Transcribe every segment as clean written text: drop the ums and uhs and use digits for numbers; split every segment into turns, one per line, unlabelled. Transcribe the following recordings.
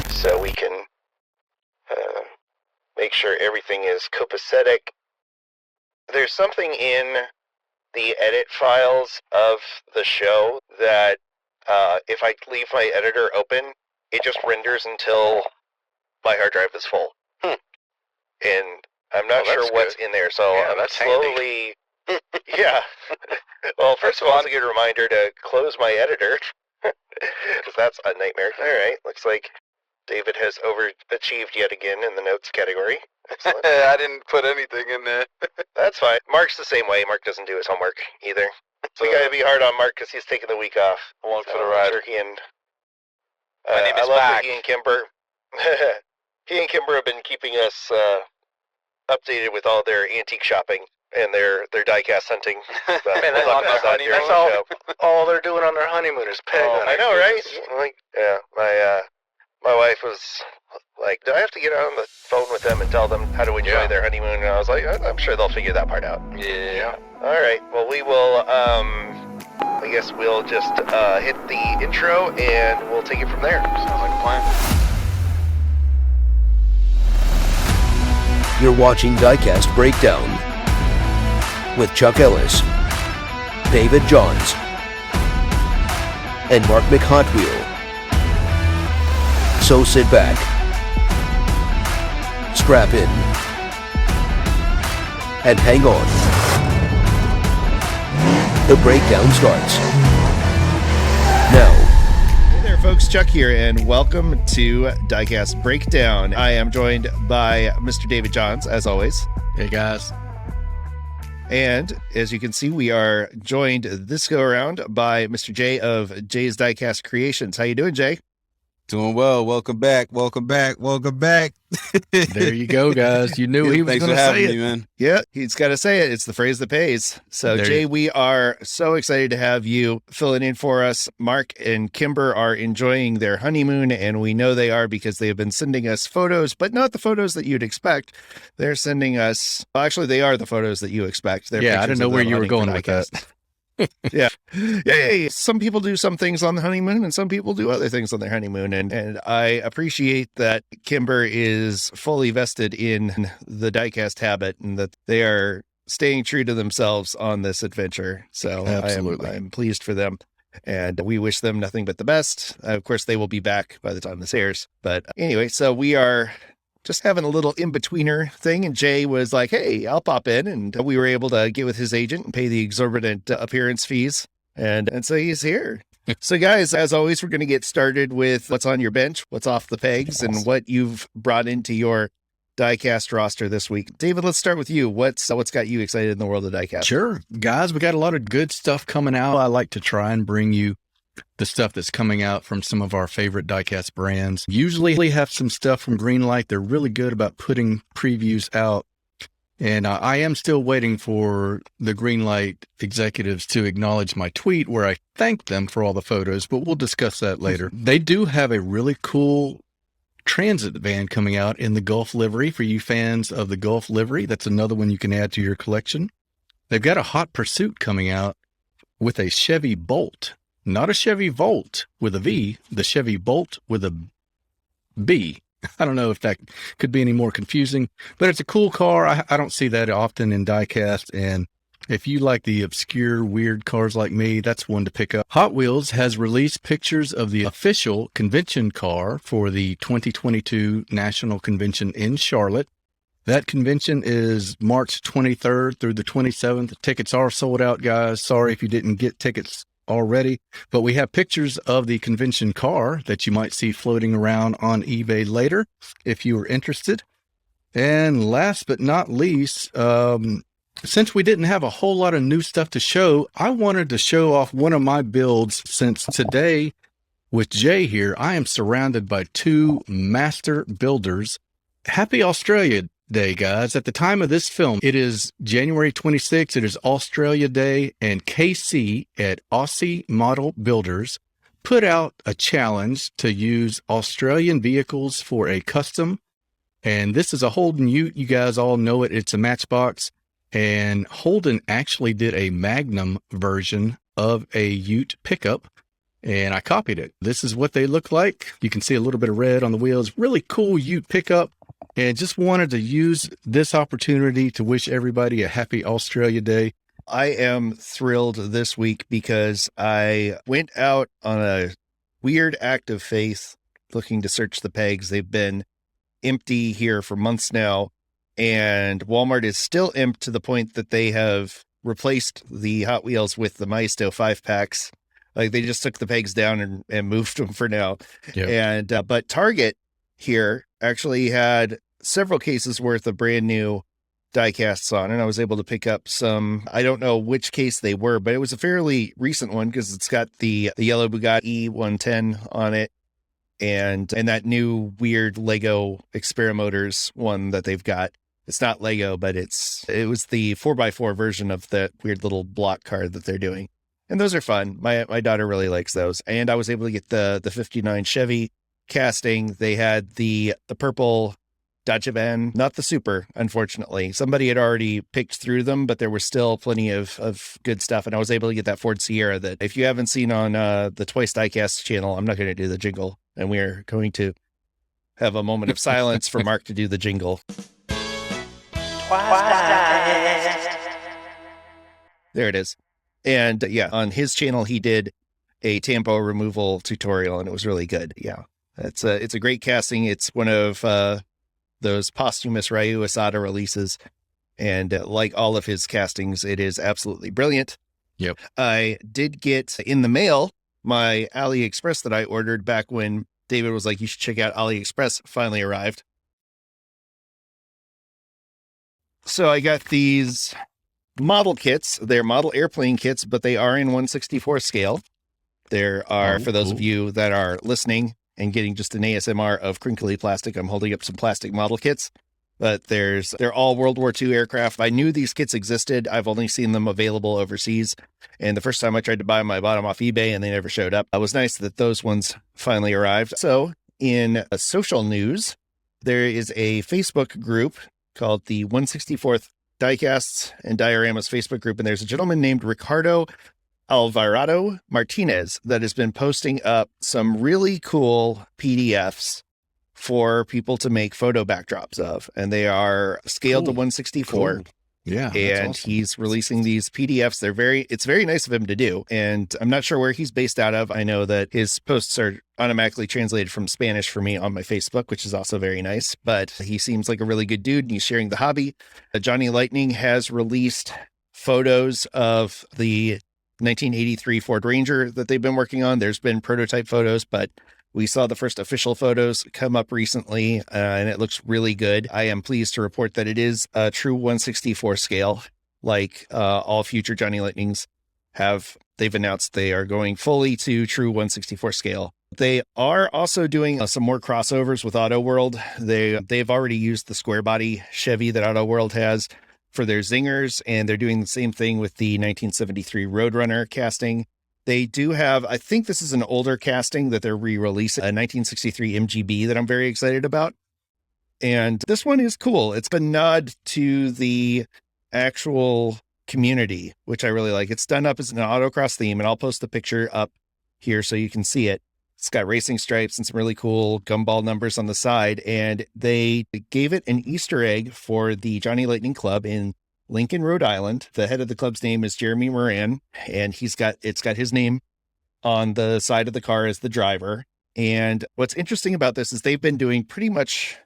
so we can make sure everything is copacetic. There's something in the edit files of the show that if I leave my editor open, it just renders until my hard drive is full. And I'm not sure what's in there, so I'm slowly... Yeah. Well, first of all, it's a good reminder to close my editor, because that's a nightmare. All right, looks like David has overachieved yet again in the notes category. Excellent.
I didn't put anything in there.
That's fine. Mark's the same way. Mark doesn't do his homework either. So we gotta be hard on Mark because he's taking the week off.
Along for the ride.
Sure he and
My name is
I love
Mac.
that he and Kimber have been keeping us updated with all their antique shopping and their diecast hunting.
Man, that's all they're doing on their honeymoon is peg.
I know, right? Like, yeah, my wife was like, do I have to get on the phone with them and tell them how to enjoy their honeymoon? And I was like, I'm sure they'll figure that part out.
Yeah.
All right. Well, we will, I guess we'll just hit the intro and we'll take it from there.
Sounds like a plan.
You're watching Diecast Breakdown with Chuck Ellis, David Johns, and Mark McHotwheel. So sit back, strap in, and hang on. The breakdown starts now.
Hey there, folks. Chuck here, and welcome to Diecast Breakdown. I am joined by Mr. David Johns, as always.
Hey, guys.
And as you can see, we are joined this go-around by Mr. Jay of Jay's Diecast Creations. How you doing, Jay?
Doing well. Welcome back. There you go, guys. You knew he was going to say it.
Man. Yeah, he's got to say it. It's the phrase that pays. So, Jay, we are so excited to have you filling in for us. Mark and Kimber are enjoying their honeymoon, and we know they are because they have been sending us photos, but not the photos that you'd expect. They're sending us... Well, actually, they are the photos that you expect. They're
I didn't know where you were going with that.
Yeah. Some people do some things on the honeymoon and some people do other things on their honeymoon. And I appreciate that Kimber is fully vested in the diecast habit and that they are staying true to themselves on this adventure. So
absolutely.
I'm pleased for them. And we wish them nothing but the best. Of course, they will be back by the time this airs. But anyway, so we are just having a little in-betweener thing, and Jay was like, hey, I'll pop in, and we were able to get with his agent and pay the exorbitant appearance fees, and so he's here. So guys, as always, we're going to get started with what's on your bench, what's off the pegs, and what you've brought into your diecast roster this week. David, let's start with you. What's got you excited in the world of diecast?
Sure. Guys, we got a lot of good stuff coming out. I like to try and bring you the stuff that's coming out from some of our favorite diecast brands. Usually we have some stuff from Greenlight. They're really good about putting previews out. And I am still waiting for the Greenlight executives to acknowledge my tweet where I thanked them for all the photos, but we'll discuss that later. They do have a really cool transit van coming out in the Gulf livery for you fans of the Gulf livery. That's another one you can add to your collection. They've got a Hot Pursuit coming out with a Chevy Bolt. Not a Chevy Volt with a V, the Chevy Bolt with a B. I don't know if that could be any more confusing, but it's a cool car. I don't see that often in diecast, and if you like the obscure, weird cars like me, that's one to pick up. Hot Wheels has released pictures of the official convention car for the 2022 National Convention in Charlotte. That convention is March 23rd through the 27th. Tickets are sold out, guys. Sorry if you didn't get tickets already, but we have pictures of the convention car that you might see floating around on eBay later if you are interested. And last but not least, since we didn't have a whole lot of new stuff to show, I wanted to show off one of my builds, since today with Jay here, I am surrounded by two master builders. Happy Australia Day, guys. At the time of this film, it is January 26th. It is Australia Day, and KC at Aussie Model Builders put out a challenge to use Australian vehicles for a custom. And this is a Holden Ute. You guys all know it. It's a Matchbox. And Holden actually did a Magnum version of a Ute pickup. and I copied it. This is what they look like. You can see a little bit of red on the wheels. Really cool Ute pickup. And just wanted to use this opportunity to wish everybody a happy Australia Day.
I am thrilled this week because I went out on a weird act of faith looking to search the pegs. They've been empty here for months now, and Walmart is still empty to the point that they have replaced the Hot Wheels with the Maisto 5-packs. Like, they just took the pegs down and moved them for now.
Yep.
And but Target here actually had several cases worth of brand new diecasts on, and I was able to pick up some. I don't know which case they were, but it was a fairly recent one because it's got the yellow Bugatti E110 on it, and that new weird Lego Experimotors one that they've got. It's not Lego, but it was the 4x4 version of that weird little block car that they're doing, and those are fun. My daughter really likes those, and I was able to get the 59 Chevy casting. They had the purple Dodge van, not the Super, unfortunately. Somebody had already picked through them, but there was still plenty of good stuff. And I was able to get that Ford Sierra that, if you haven't seen on the Twice Diecast channel, I'm not going to do the jingle. And we are going to have a moment of silence for Mark to do the jingle. There it is. And yeah, on his channel, he did a tampo removal tutorial, and it was really good. Yeah, it's a great casting. It's one of those posthumous Ryu Asada releases, and like all of his castings, it is absolutely brilliant.
Yep.
I did get in the mail my AliExpress that I ordered back when David was like, you should check out AliExpress. Finally arrived. So I got these model kits. They're model airplane kits, but they are in 1/64 scale. There are, for those of you that are listening and getting just an ASMR of crinkly plastic, I'm holding up some plastic model kits, but they're all World War II aircraft. I knew these kits existed. I've only seen them available overseas. And the first time I tried to buy them, I bought them off eBay and they never showed up. It was nice that those ones finally arrived. So in social news, there is a Facebook group called the 164th Diecasts and Dioramas Facebook group. And there's a gentleman named Ricardo Alvarado Martinez that has been posting up some really cool PDFs for people to make photo backdrops of, and they are scaled to 1/64.
Cool. Yeah,
and
awesome.
He's releasing these PDFs. It's very nice of him to do, and I'm not sure where he's based out of. I know that his posts are automatically translated from Spanish for me on my Facebook, which is also very nice, but he seems like a really good dude, and he's sharing the hobby. Johnny Lightning has released photos of the 1983 Ford Ranger that they've been working on. There's been prototype photos, but we saw the first official photos come up recently, and it looks really good. I am pleased to report that it is a true 1/64 scale, like all future Johnny Lightnings have. They've announced they are going fully to true 1/64 scale. They are also doing some more crossovers with Auto World. They've already used the square body Chevy that Auto World has for their zingers, and they're doing the same thing with the 1973 Roadrunner casting. They do have, I think this is an older casting that they're re-releasing, a 1963 MGB that I'm very excited about. And this one is cool. It's a nod to the actual community, which I really like. It's done up as an autocross theme, and I'll post the picture up here so you can see it. It's got racing stripes and some really cool gumball numbers on the side. And they gave it an Easter egg for the Johnny Lightning Club in Lincoln, Rhode Island. The head of the club's name is Jeremy Moran, and it's got his name on the side of the car as the driver. And what's interesting about this is they've been doing pretty much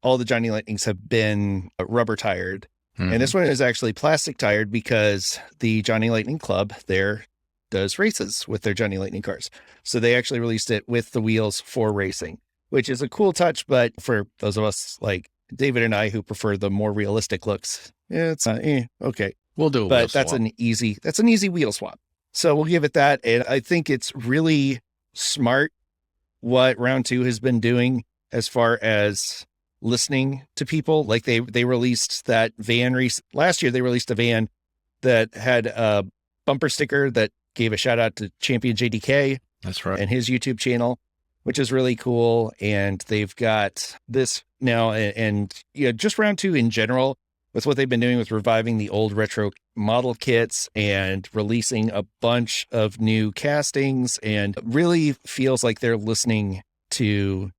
all the Johnny Lightnings have been rubber tired. Mm-hmm. And this one is actually plastic tired because the Johnny Lightning Club there does races with their Johnny Lightning cars. So they actually released it with the wheels for racing, which is a cool touch. But for those of us like David and I who prefer the more realistic looks, it's okay.
We'll do it.
But that's an easy wheel swap. So we'll give it that. And I think it's really smart what Round 2 has been doing as far as listening to people. Like they released that van last year. They released a van that had a bumper sticker that gave a shout out to Champion JDK.
That's right.
And his YouTube channel, which is really cool. And they've got this now, and just Round 2 in general with what they've been doing with reviving the old retro model kits and releasing a bunch of new castings, and really feels like they're listening to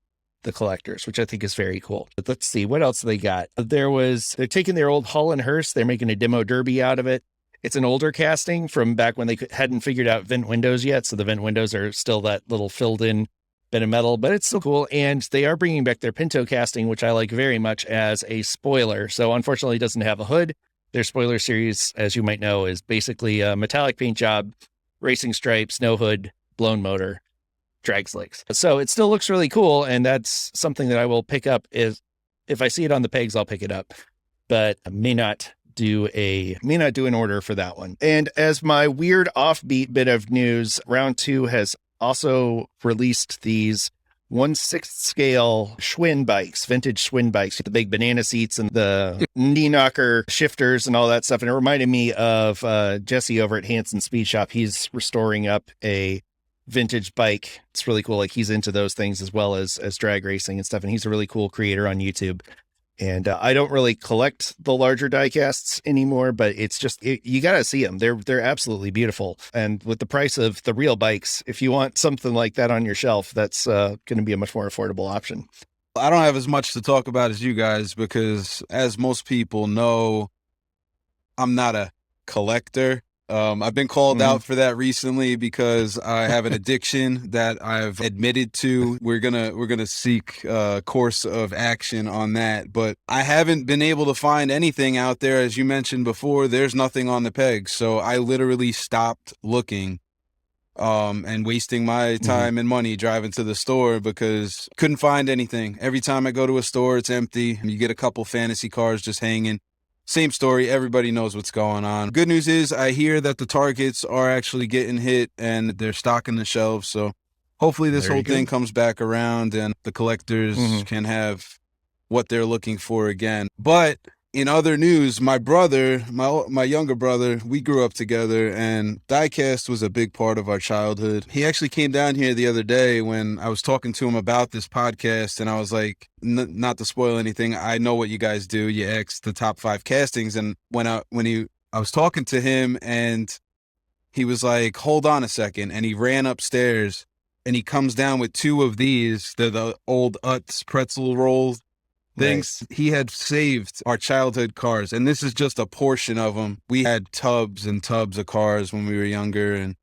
the collectors, which I think is very cool. But let's see, what else they got? They're taking their old Hull and Hearst, they're making a demo derby out of it. It's an older casting from back when they hadn't figured out vent windows yet. So the vent windows are still that little filled in bit of metal, but it's still cool. And they are bringing back their Pinto casting, which I like very much, as a spoiler. So unfortunately it doesn't have a hood. Their spoiler series, as you might know, is basically a metallic paint job, racing stripes, no hood, blown motor, drag slicks. So it still looks really cool. And that's something that I will pick up. If I see it on the pegs, I'll pick it up, but I may not do an order for that one. And as my weird offbeat bit of news, Round 2 has also released these 1/6 scale Schwinn bikes, vintage Schwinn bikes, with the big banana seats and the knee knocker shifters and all that stuff. And it reminded me of Jesse over at Hanson Speed Shop. He's restoring up a vintage bike. It's really cool. Like, he's into those things as well as drag racing and stuff. And he's a really cool creator on YouTube. And I don't really collect the larger diecasts anymore, but it's just, you got to see them. They're absolutely beautiful. And with the price of the real bikes, if you want something like that on your shelf, that's going to be a much more affordable option.
I don't have as much to talk about as you guys because, as most people know, I'm not a collector. I've been called out for that recently because I have an addiction that I've admitted to. We're gonna seek a course of action on that, but I haven't been able to find anything out there. As you mentioned before, there's nothing on the pegs, so I literally stopped looking and wasting my time and money driving to the store because couldn't find anything. Every time I go to a store, it's empty. You get a couple fantasy cars just hanging. Same story. Everybody knows what's going on. Good news is I hear that the targets are actually getting hit and they're stocking the shelves. So hopefully this whole thing comes back around and the collectors can have what they're looking for again. But in other news, my brother, my younger brother, we grew up together, and Diecast was a big part of our childhood. He actually came down here the other day when I was talking to him about this podcast, and I was like, not to spoil anything, I know what you guys do. You X the top 5 castings. And I was talking to him, and he was like, hold on a second. And he ran upstairs, and he comes down with 2 of these. They're the old Utz pretzel rolls. Things. Nice. He had saved our childhood cars, and this is just a portion of them. We had tubs and tubs of cars when we were younger, and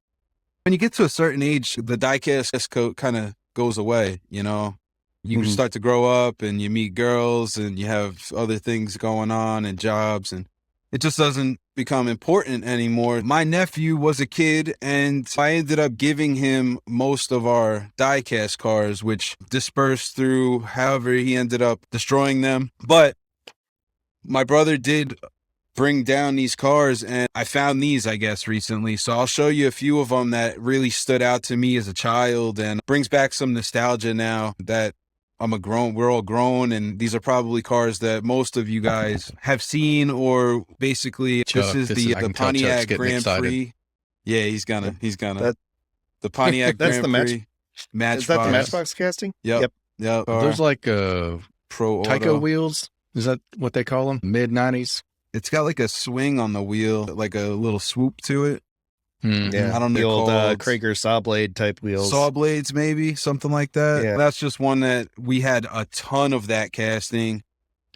when you get to a certain age, the diecast coat kind of goes away, you know? You start to grow up, and you meet girls, and you have other things going on and jobs, and it just doesn't become important anymore. My nephew was a kid, and I ended up giving him most of our diecast cars, which dispersed through however he ended up destroying them. But my brother did bring down these cars, and I found these, I guess, recently. So I'll show you a few of them that really stood out to me as a child and brings back some nostalgia now that we're all grown, and these are probably cars that most of you guys have seen, or basically this is the Pontiac Grand Prix. Yeah, he's gonna the Pontiac
that's
Grand Prix. Matchbox.
Is that the Matchbox casting?
Yep.
There's like Pro Tyco wheels. Is that what they call them? Mid-90s.
It's got like a swing on the wheel, like a little swoop to it.
Yeah,
I don't know.
The old Krager saw blade type wheels.
Saw blades, maybe, something like that. Yeah. That's just one that we had a ton of that casting.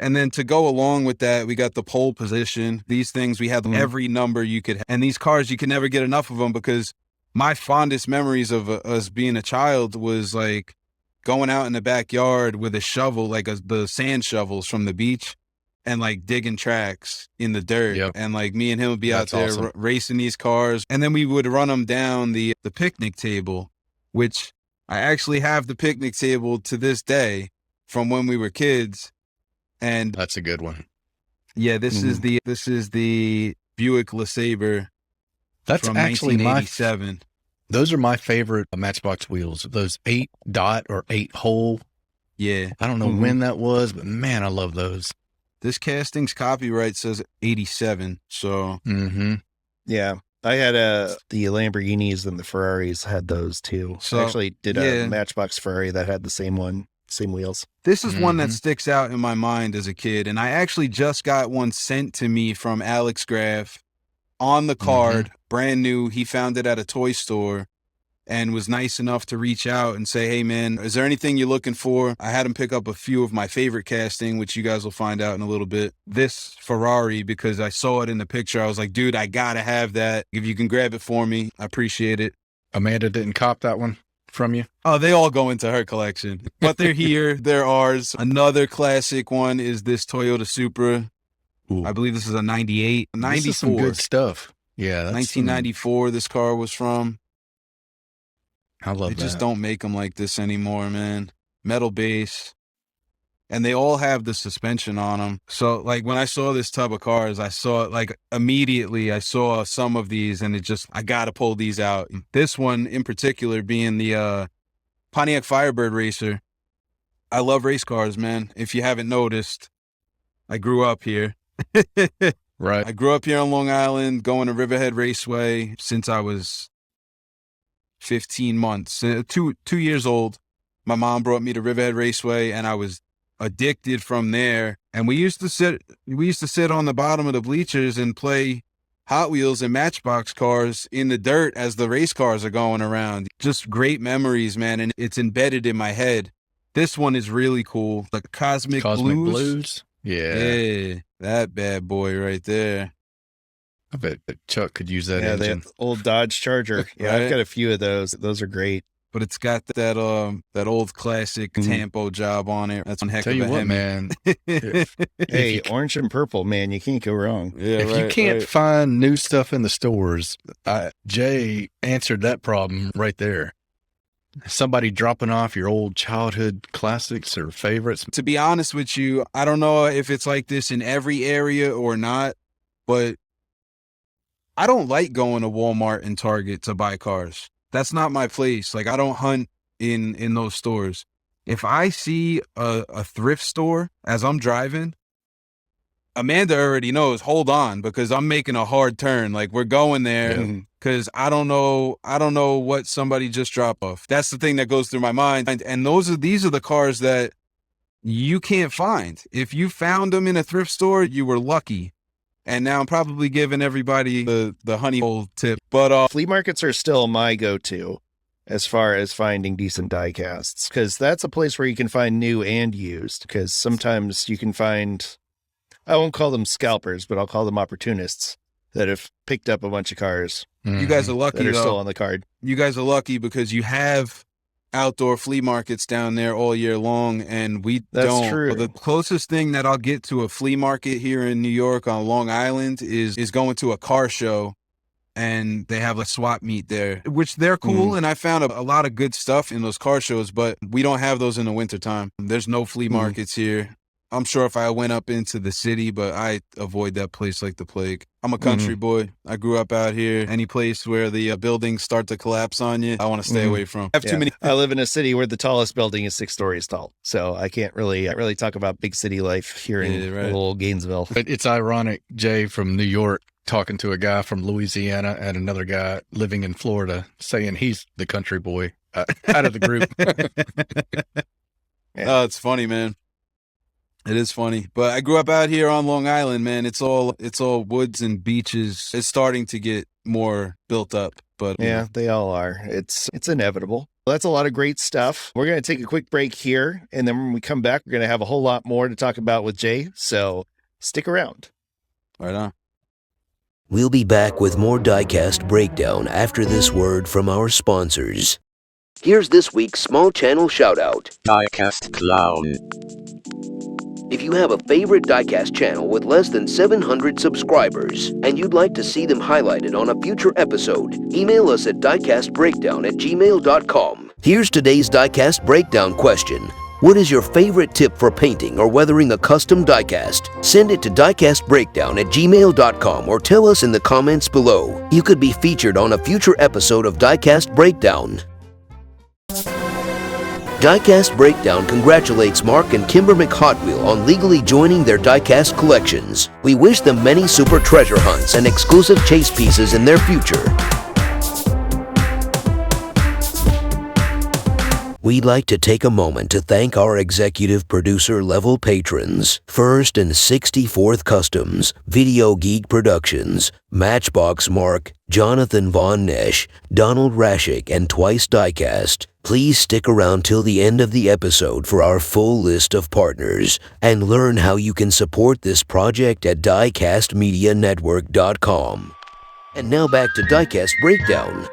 And then to go along with that, we got the pole position. These things, we have every number you could have. And these cars, you can never get enough of them, because my fondest memories of us being a child was like going out in the backyard with a shovel, like the sand shovels from the beach, and like digging tracks in the dirt. Yep. And like me and him would be out there racing these cars. And then we would run them down the picnic table, which I actually have the picnic table to this day from when we were kids. And
that's a good one.
Yeah, this is the Buick LeSabre.
That's
from
actually
1987.
Those are my favorite Matchbox wheels. Those 8-dot or 8-hole.
Yeah.
I don't know when that was, but man, I love those.
This casting's copyright says 87, so.
Yeah, I had the Lamborghinis and the Ferraris had those too. So I actually did a Matchbox Ferrari that had the same one. same wheels.
This is one that sticks out in my mind as a kid, and I actually just got one sent to me from Alex Graff on the card, brand new. He found it at a toy store and was nice enough to reach out and say, hey, man, is there anything you're looking for? I had him pick up a few of my favorite casting, which you guys will find out in a little bit. This Ferrari, because I saw it in the picture, I was like, dude, I got to have that. If you can grab it for me, I appreciate it.
Amanda didn't cop that one from you?
Oh, they all go into her collection, but they're here. They're ours. Another classic one is this Toyota Supra.
Ooh.
I believe this is a 98, 94.
This is some good stuff. Yeah. That's
1994 this car was from.
I love
They
that.
just don't make them like this anymore, man. Metal base. And they all have the suspension on them. So, like, when I saw this tub of cars, I saw it, like, immediately I saw some of these, and I got to pull these out. This one, in particular, being the Pontiac Firebird Racer. I love race cars, man. If you haven't noticed, I grew up here.
Right.
I grew up here on Long Island, going to Riverhead Raceway since I was 15 months, 2 years old. My mom brought me to Riverhead Raceway, and I was addicted from there. And we used to sit on the bottom of the bleachers and play Hot Wheels and Matchbox cars in the dirt as the race cars are going around. Just great memories, man, and it's embedded in my head. This one is really cool. The Cosmic Blues. Yeah, that bad boy right there.
I bet Chuck could use that
Yeah,
engine.
the old Dodge Charger. Yeah,
Right?
I've got a few of those. Those are great.
But it's got that old classic Tampo job on it. That's one heck
Tell
of
you
a
what,
Hemi.
man.
Hey, orange and purple, man, you can't go wrong.
Yeah,
If you can't find new stuff in the stores, Jay answered that problem right there. Somebody dropping off your old childhood classics or favorites.
To be honest with you, I don't know if it's like this in every area or not, but I don't like going to Walmart and Target to buy cars. That's not my place. Like, I don't hunt in those stores. If I see a thrift store as I'm driving, Amanda already knows, hold on, because I'm making a hard turn. Like, we're going there because I don't know what somebody just dropped off. That's the thing that goes through my mind. And these are the cars that you can't find. If you found them in a thrift store, you were lucky. And now I'm probably giving everybody the honey hole tip. But
Flea markets are still my go-to as far as finding decent die casts, because that's a place where you can find new and used, because sometimes you can find, I won't call them scalpers, but I'll call them opportunists that have picked up a bunch of cars
you guys are lucky,
that are
though.
still on the card.
You guys are lucky because you have outdoor flea markets down there all year long, and we
That's
don't.
true.
The closest thing that I'll get to a flea market here in New York on Long Island is going to a car show, and they have a swap meet there, which they're cool, and I found a lot of good stuff in those car shows, but we don't have those in the wintertime. There's no flea markets here. I'm sure if I went up into the city, but I avoid that place like the plague. I'm a country boy. I grew up out here. Any place where the buildings start to collapse on you, I want to stay away from. I have too many.
I live in a city where the tallest building is 6 stories tall, so I can't really talk about big city life here in little Gainesville.
But it's ironic, Jay from New York talking to a guy from Louisiana and another guy living in Florida saying he's the country boy out of the group.
Oh, it's funny, man. It is funny, but I grew up out here on Long Island, man. It's all woods and beaches. It's starting to get more built up, but
yeah, they all are. It's inevitable. Well, that's a lot of great stuff. We're going to take a quick break here, and then when we come back, we're going to have a whole lot more to talk about with Jay. So stick around.
Right on.
We'll be back with more Diecast Breakdown after this word from our sponsors. Here's this week's small channel shoutout.
Diecast Clown.
If you have a favorite Diecast channel with less than 700 subscribers and you'd like to see them highlighted on a future episode, email us at diecastbreakdown@gmail.com. Here's today's Diecast Breakdown question. What is your favorite tip for painting or weathering a custom diecast? Send it to diecastbreakdown@gmail.com or tell us in the comments below. You could be featured on a future episode of Diecast Breakdown. Diecast Breakdown congratulates Mark and Kimber McHotwheel on legally joining their diecast collections. We wish them many super treasure hunts and exclusive chase pieces in their future. we'd like to take a moment to thank our executive producer level patrons, First and 64th Customs, Video Geek Productions, Matchbox Mark, Jonathan Von Nesh, Donald Raschick, and Twice Diecast. Please stick around till the end of the episode for our full list of partners and learn how you can support this project at diecastmedianetwork.com. And now back to Diecast Breakdown.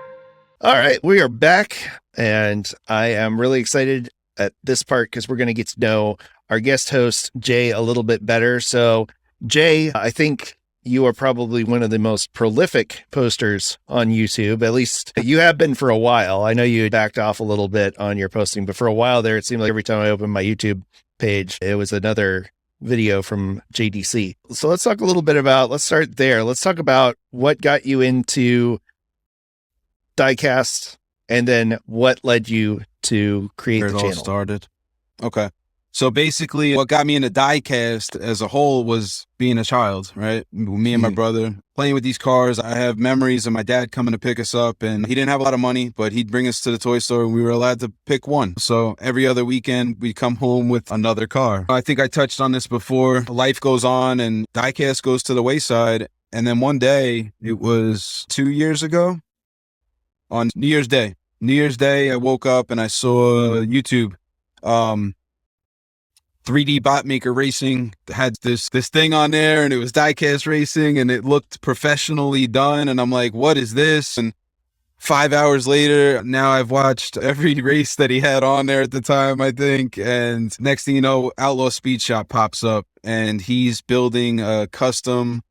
All right, we are back, and I am really excited at this part because we're going to get to know our guest host, Jay, a little bit better. So, Jay, I think you are probably one of the most prolific posters on YouTube. At least you have been for a while. I know you backed off a little bit on your posting, but for a while there, it seemed like every time I opened my YouTube page, it was another video from JDC. So let's talk a little bit about, let's start there. Let's talk about what got you into Diecast and then what led you to create the channel.
Where it all started. Okay. So basically what got me into Diecast as a whole was being a child, right? Me and my brother playing with these cars. I have memories of my dad coming to pick us up, and he didn't have a lot of money, but he'd bring us to the toy store and we were allowed to pick one. So every other weekend we'd come home with another car. I think I touched on this before. Life goes on and Diecast goes to the wayside. And then one day, it was 2 years ago, on New Year's Day, I woke up and I saw YouTube, 3D Bot Maker Racing had this thing on there, and it was Diecast Racing, and it looked professionally done. And I'm like, what is this? And 5 hours later, now I've watched every race that he had on there at the time, I think. And next thing you know, Outlaw Speed Shop pops up, and he's building a custom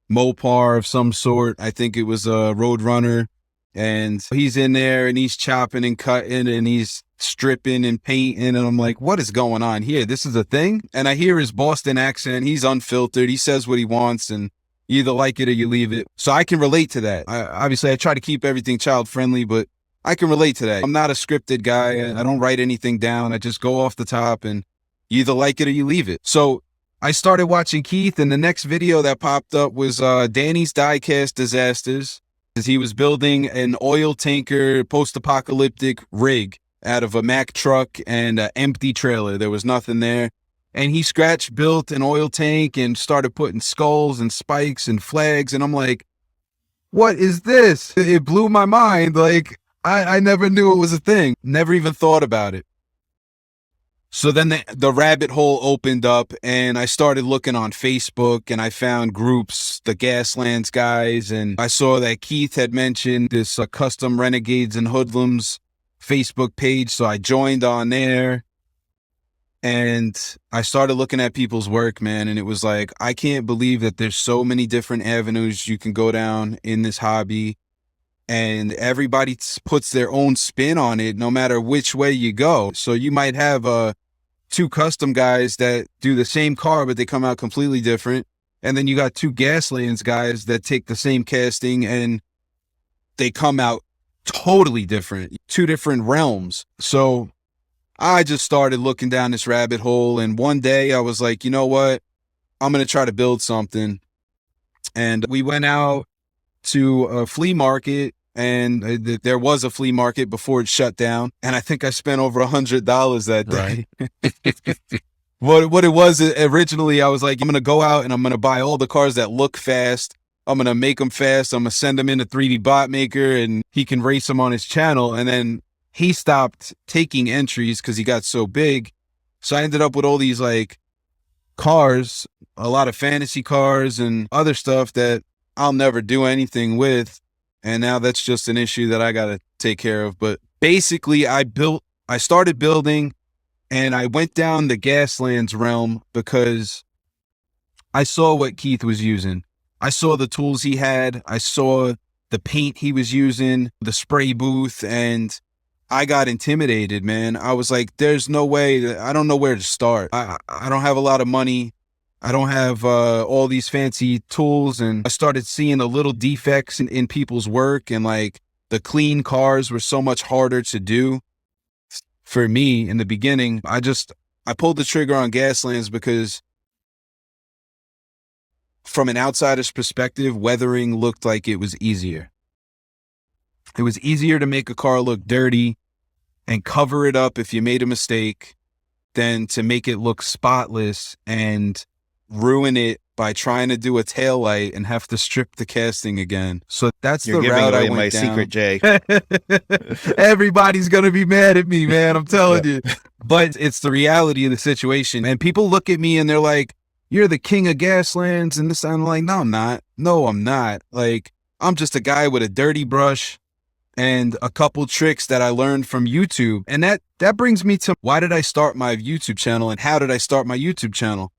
Mopar of some sort. I think it was a Roadrunner. And he's in there and he's chopping and cutting and he's stripping and painting. And I'm like, what is going on here? This is a thing? And I hear his Boston accent. He's unfiltered. He says what he wants, and you either like it or you leave it. So I can relate to that. Obviously, I try to keep everything child friendly, but I can relate to that. I'm not a scripted guy. I don't write anything down. I just go off the top, and you either like it or you leave it. So I started watching Keith, and the next video that popped up was Danny's Diecast Disasters. He was building an oil tanker post-apocalyptic rig out of a Mack truck and an empty trailer. There was nothing there. And he scratch built an oil tank and started putting skulls and spikes and flags. And I'm like, what is this? It blew my mind. Like, I never knew it was a thing. Never even thought about it. So then the rabbit hole opened up, and I started looking on Facebook, and I found groups, the Gaslands guys, and I saw that Keith had mentioned this Custom Renegades and Hoodlums Facebook page. So I joined on there, and I started looking at people's work, man. And it was like, I can't believe that there's so many different avenues you can go down in this hobby. And everybody puts their own spin on it, no matter which way you go. So you might have two custom guys that do the same car, but they come out completely different. And then you got two Gaslands guys that take the same casting and they come out totally different, two different realms. So I just started looking down this rabbit hole. And one day I was like, you know what? I'm going to try to build something. And we went out to a flea market, and there was a flea market before it shut down. And I think I spent over $100 that day. Right. What it was originally, I was like, I'm going to go out and I'm going to buy all the cars that look fast. I'm going to make them fast. I'm going to send them into 3D Bot Maker and he can race them on his channel. And then he stopped taking entries because he got so big. So I ended up with all these like cars, a lot of fantasy cars and other stuff that I'll never do anything with. And now that's just an issue that I got to take care of. But basically I started building, and I went down the Gaslands realm because I saw what Keith was using. I saw the tools he had. I saw the paint he was using, the spray booth, and I got intimidated, man. I was like, there's no way. I don't know where to start. I don't have a lot of money. I don't have all these fancy tools. And I started seeing the little defects in people's work, and like the clean cars were so much harder to do. For me in the beginning, I pulled the trigger on Gaslands because from an outsider's perspective, weathering looked like it was easier. It was easier to make a car look dirty and cover it up if you made a mistake than to make it look spotless and ruin it by trying to do a tail light and have to strip the casting again. So that's
You're
the
giving
route
away
I went
my
down.
secret, Jay.
Everybody's going to be mad at me, man. I'm telling you. But it's the reality of the situation. And people look at me and they're like, you're the king of Gaslands. And this, I'm like, no, I'm not. No, I'm not. Like, I'm just a guy with a dirty brush and a couple tricks that I learned from YouTube. And that brings me to why did I start my YouTube channel and how did I start my YouTube channel?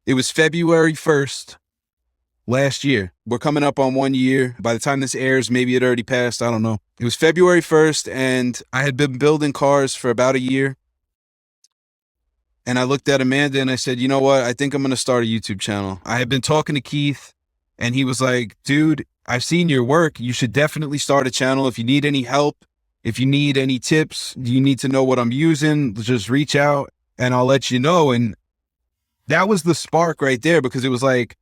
It was February 1st last year. We're coming up on 1 year. By the time this airs, maybe it already passed. I don't know. It was February 1st and I had been building cars for about a year. And I looked at Amanda and I said, you know what? I think I'm going to start a YouTube channel. I had been talking to Keith and he was like, dude, I've seen your work. You should definitely start a channel. If you need any help, if you need any tips, you need to know what I'm using, just reach out and I'll let you know. And that was the spark right there, because it was like,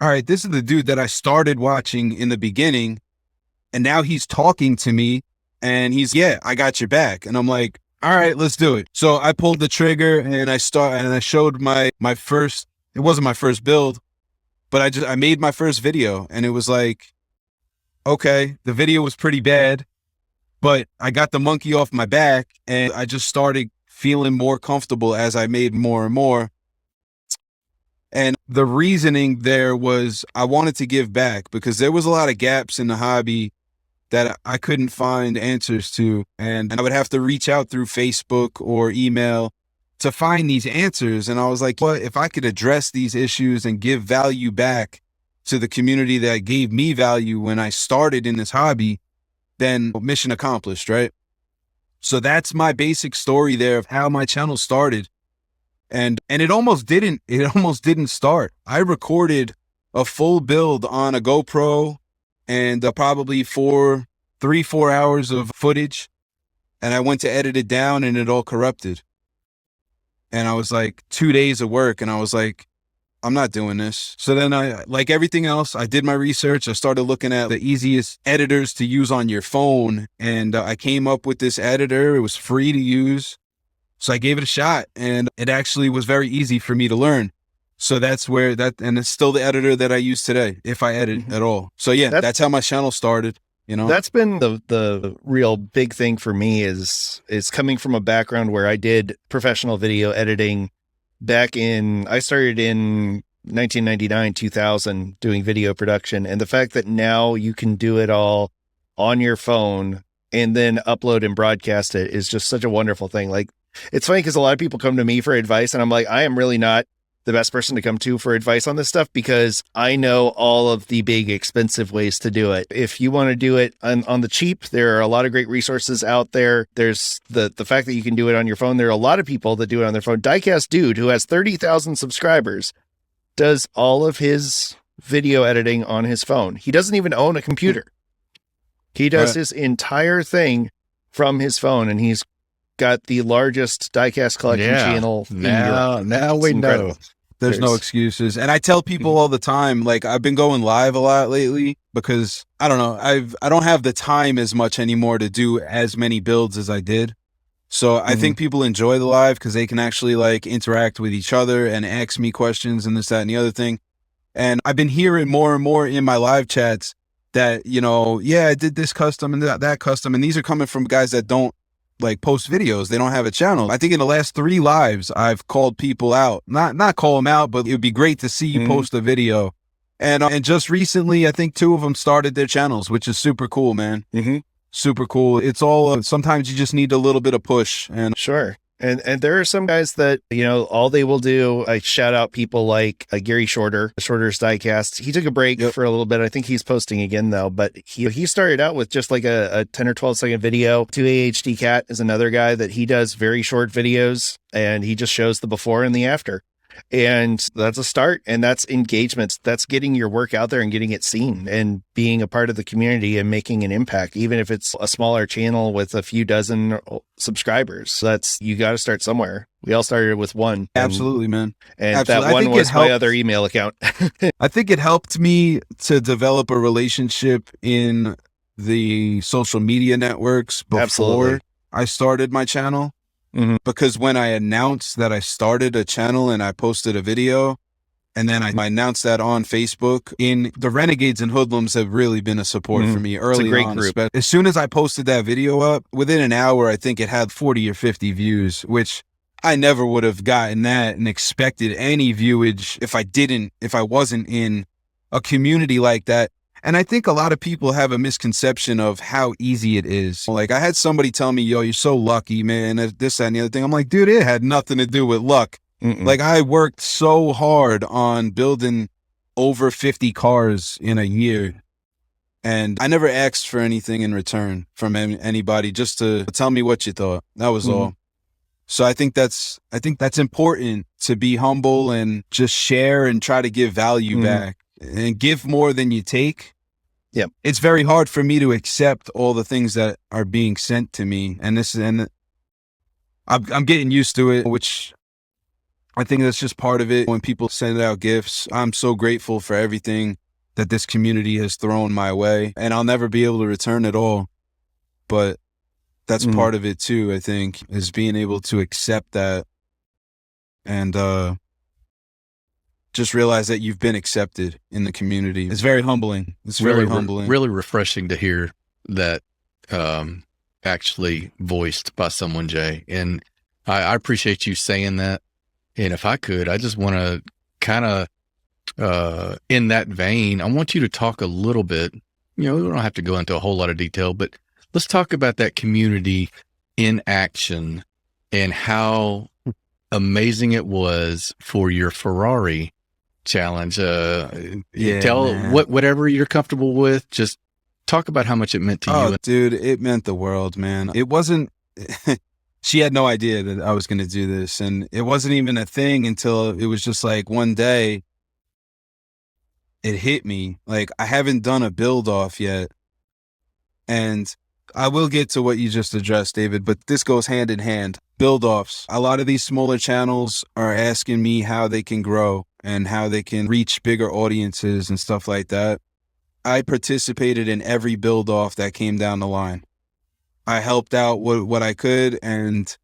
all right, this is the dude that I started watching in the beginning. And now he's talking to me and he's, yeah, I got your back. And I'm like, all right, let's do it. So I pulled the trigger and I showed my first, it wasn't my first build, but I made my first video and it was like, okay, the video was pretty bad, but I got the monkey off my back and I just started feeling more comfortable as I made more and more. And the reasoning there was I wanted to give back because there was a lot of gaps in the hobby that I couldn't find answers to. And I would have to reach out through Facebook or email to find these answers. And I was like, well, if I could address these issues and give value back to the community that gave me value when I started in this hobby, then mission accomplished, right? So that's my basic story there of how my channel started. And it almost didn't start. I recorded a full build on a GoPro and probably 4 hours of footage. And I went to edit it down and it all corrupted. And I was like 2 days of work and I was like, I'm not doing this. So then I, like everything else, I did my research. I started looking at the easiest editors to use on your phone. And I came up with this editor. It was free to use. So I gave it a shot and it actually was very easy for me to learn. So that's where and it's still the editor that I use today, if I edit at all. So yeah, that's how my channel started, you know.
That's been the real big thing for me is coming from a background where I did professional video editing I started in 1999, 2000 doing video production. And the fact that now you can do it all on your phone and then upload and broadcast it is just such a wonderful thing. Like, it's funny because a lot of people come to me for advice and I'm like, I am really not the best person to come to for advice on this stuff because I know all of the big expensive ways to do it. If you want to do it on the cheap, there are a lot of great resources out there. There's the fact that you can do it on your phone. There are a lot of people that do it on their phone. Diecast Dude, who has 30,000 subscribers, does all of his video editing on his phone. He doesn't even own a computer. He does his entire thing from his phone, and he's got the largest diecast collection channel in Europe.
Now we know.
There's no excuses. And I tell people all the time, like I've been going live a lot lately because I don't know, I don't have the time as much anymore to do as many builds as I did. So I think people enjoy the live because they can actually like interact with each other and ask me questions and this, that, and the other thing. And I've been hearing more and more in my live chats that, you know, yeah, I did this custom and that custom. And these are coming from guys that don't like post videos. They don't have a channel. I think in the last 3 lives, I've called people out, not call them out, but it would be great to see you post a video. And just recently, I think 2 of them started their channels, which is super cool, man. Super cool. It's all, sometimes you just need a little bit of push. And
sure. And there are some guys that, you know, all they will do, I shout out people like Gary Shorter's Diecast. He took a break for a little bit. I think he's posting again though, but he started out with just like a 10 or 12 second video. 2AHD Cat is another guy that he does very short videos and he just shows the before and the after. And that's a start, and that's engagement. That's getting your work out there and getting it seen and being a part of the community and making an impact, even if it's a smaller channel with a few dozen subscribers. You got to start somewhere. We all started with one.
Absolutely, man.
And
Absolutely.
that one was my other email account.
I think it helped me to develop a relationship in the social media networks before.
Absolutely.
I started my channel. Because when I announced that I started a channel and I posted a video, and then I announced that on Facebook, the Renegades and Hoodlums have really been a support for me early on. It's a great group. As soon as I posted that video up, within an hour, I think it had 40 or 50 views, which I never would have gotten that and expected any viewage if I wasn't in a community like that. And I think a lot of people have a misconception of how easy it is. Like, I had somebody tell me, yo, you're so lucky, man, this, that, and the other thing. I'm like, dude, it had nothing to do with luck. Like, I worked so hard on building over 50 cars in a year. And I never asked for anything in return from anybody, just to tell me what you thought. That was all. So I think that's important, to be humble and just share and try to give value back. And give more than you take.
Yep.
It's very hard for me to accept all the things that are being sent to me. And I'm getting used to it, which I think that's just part of it. When people send out gifts, I'm so grateful for everything that this community has thrown my way, and I'll never be able to return it all. But that's part of it too, I think, is being able to accept that and, just realize that you've been accepted in the community. It's very humbling. It's really humbling.
Really refreshing to hear that actually voiced by someone, Jay. And I appreciate you saying that. And if I could, I just want to kind of, in that vein, I want you to talk a little bit. We don't have to go into a whole lot of detail, but let's talk about that community in action and how amazing it was for your Ferrari challenge. Tell whatever you're comfortable with. Just talk about how much it meant to you.
Dude, it meant the world, man. It wasn't. She had no idea that I was going to do this, and it wasn't even a thing until it was just like one day. It hit me. Like, I haven't done a build off yet, and I will get to what you just addressed, David, but this goes hand in hand. Build offs. A lot of these smaller channels are asking me how they can grow and how they can reach bigger audiences and stuff like that. I participated in every build off that came down the line. I helped out what I could, and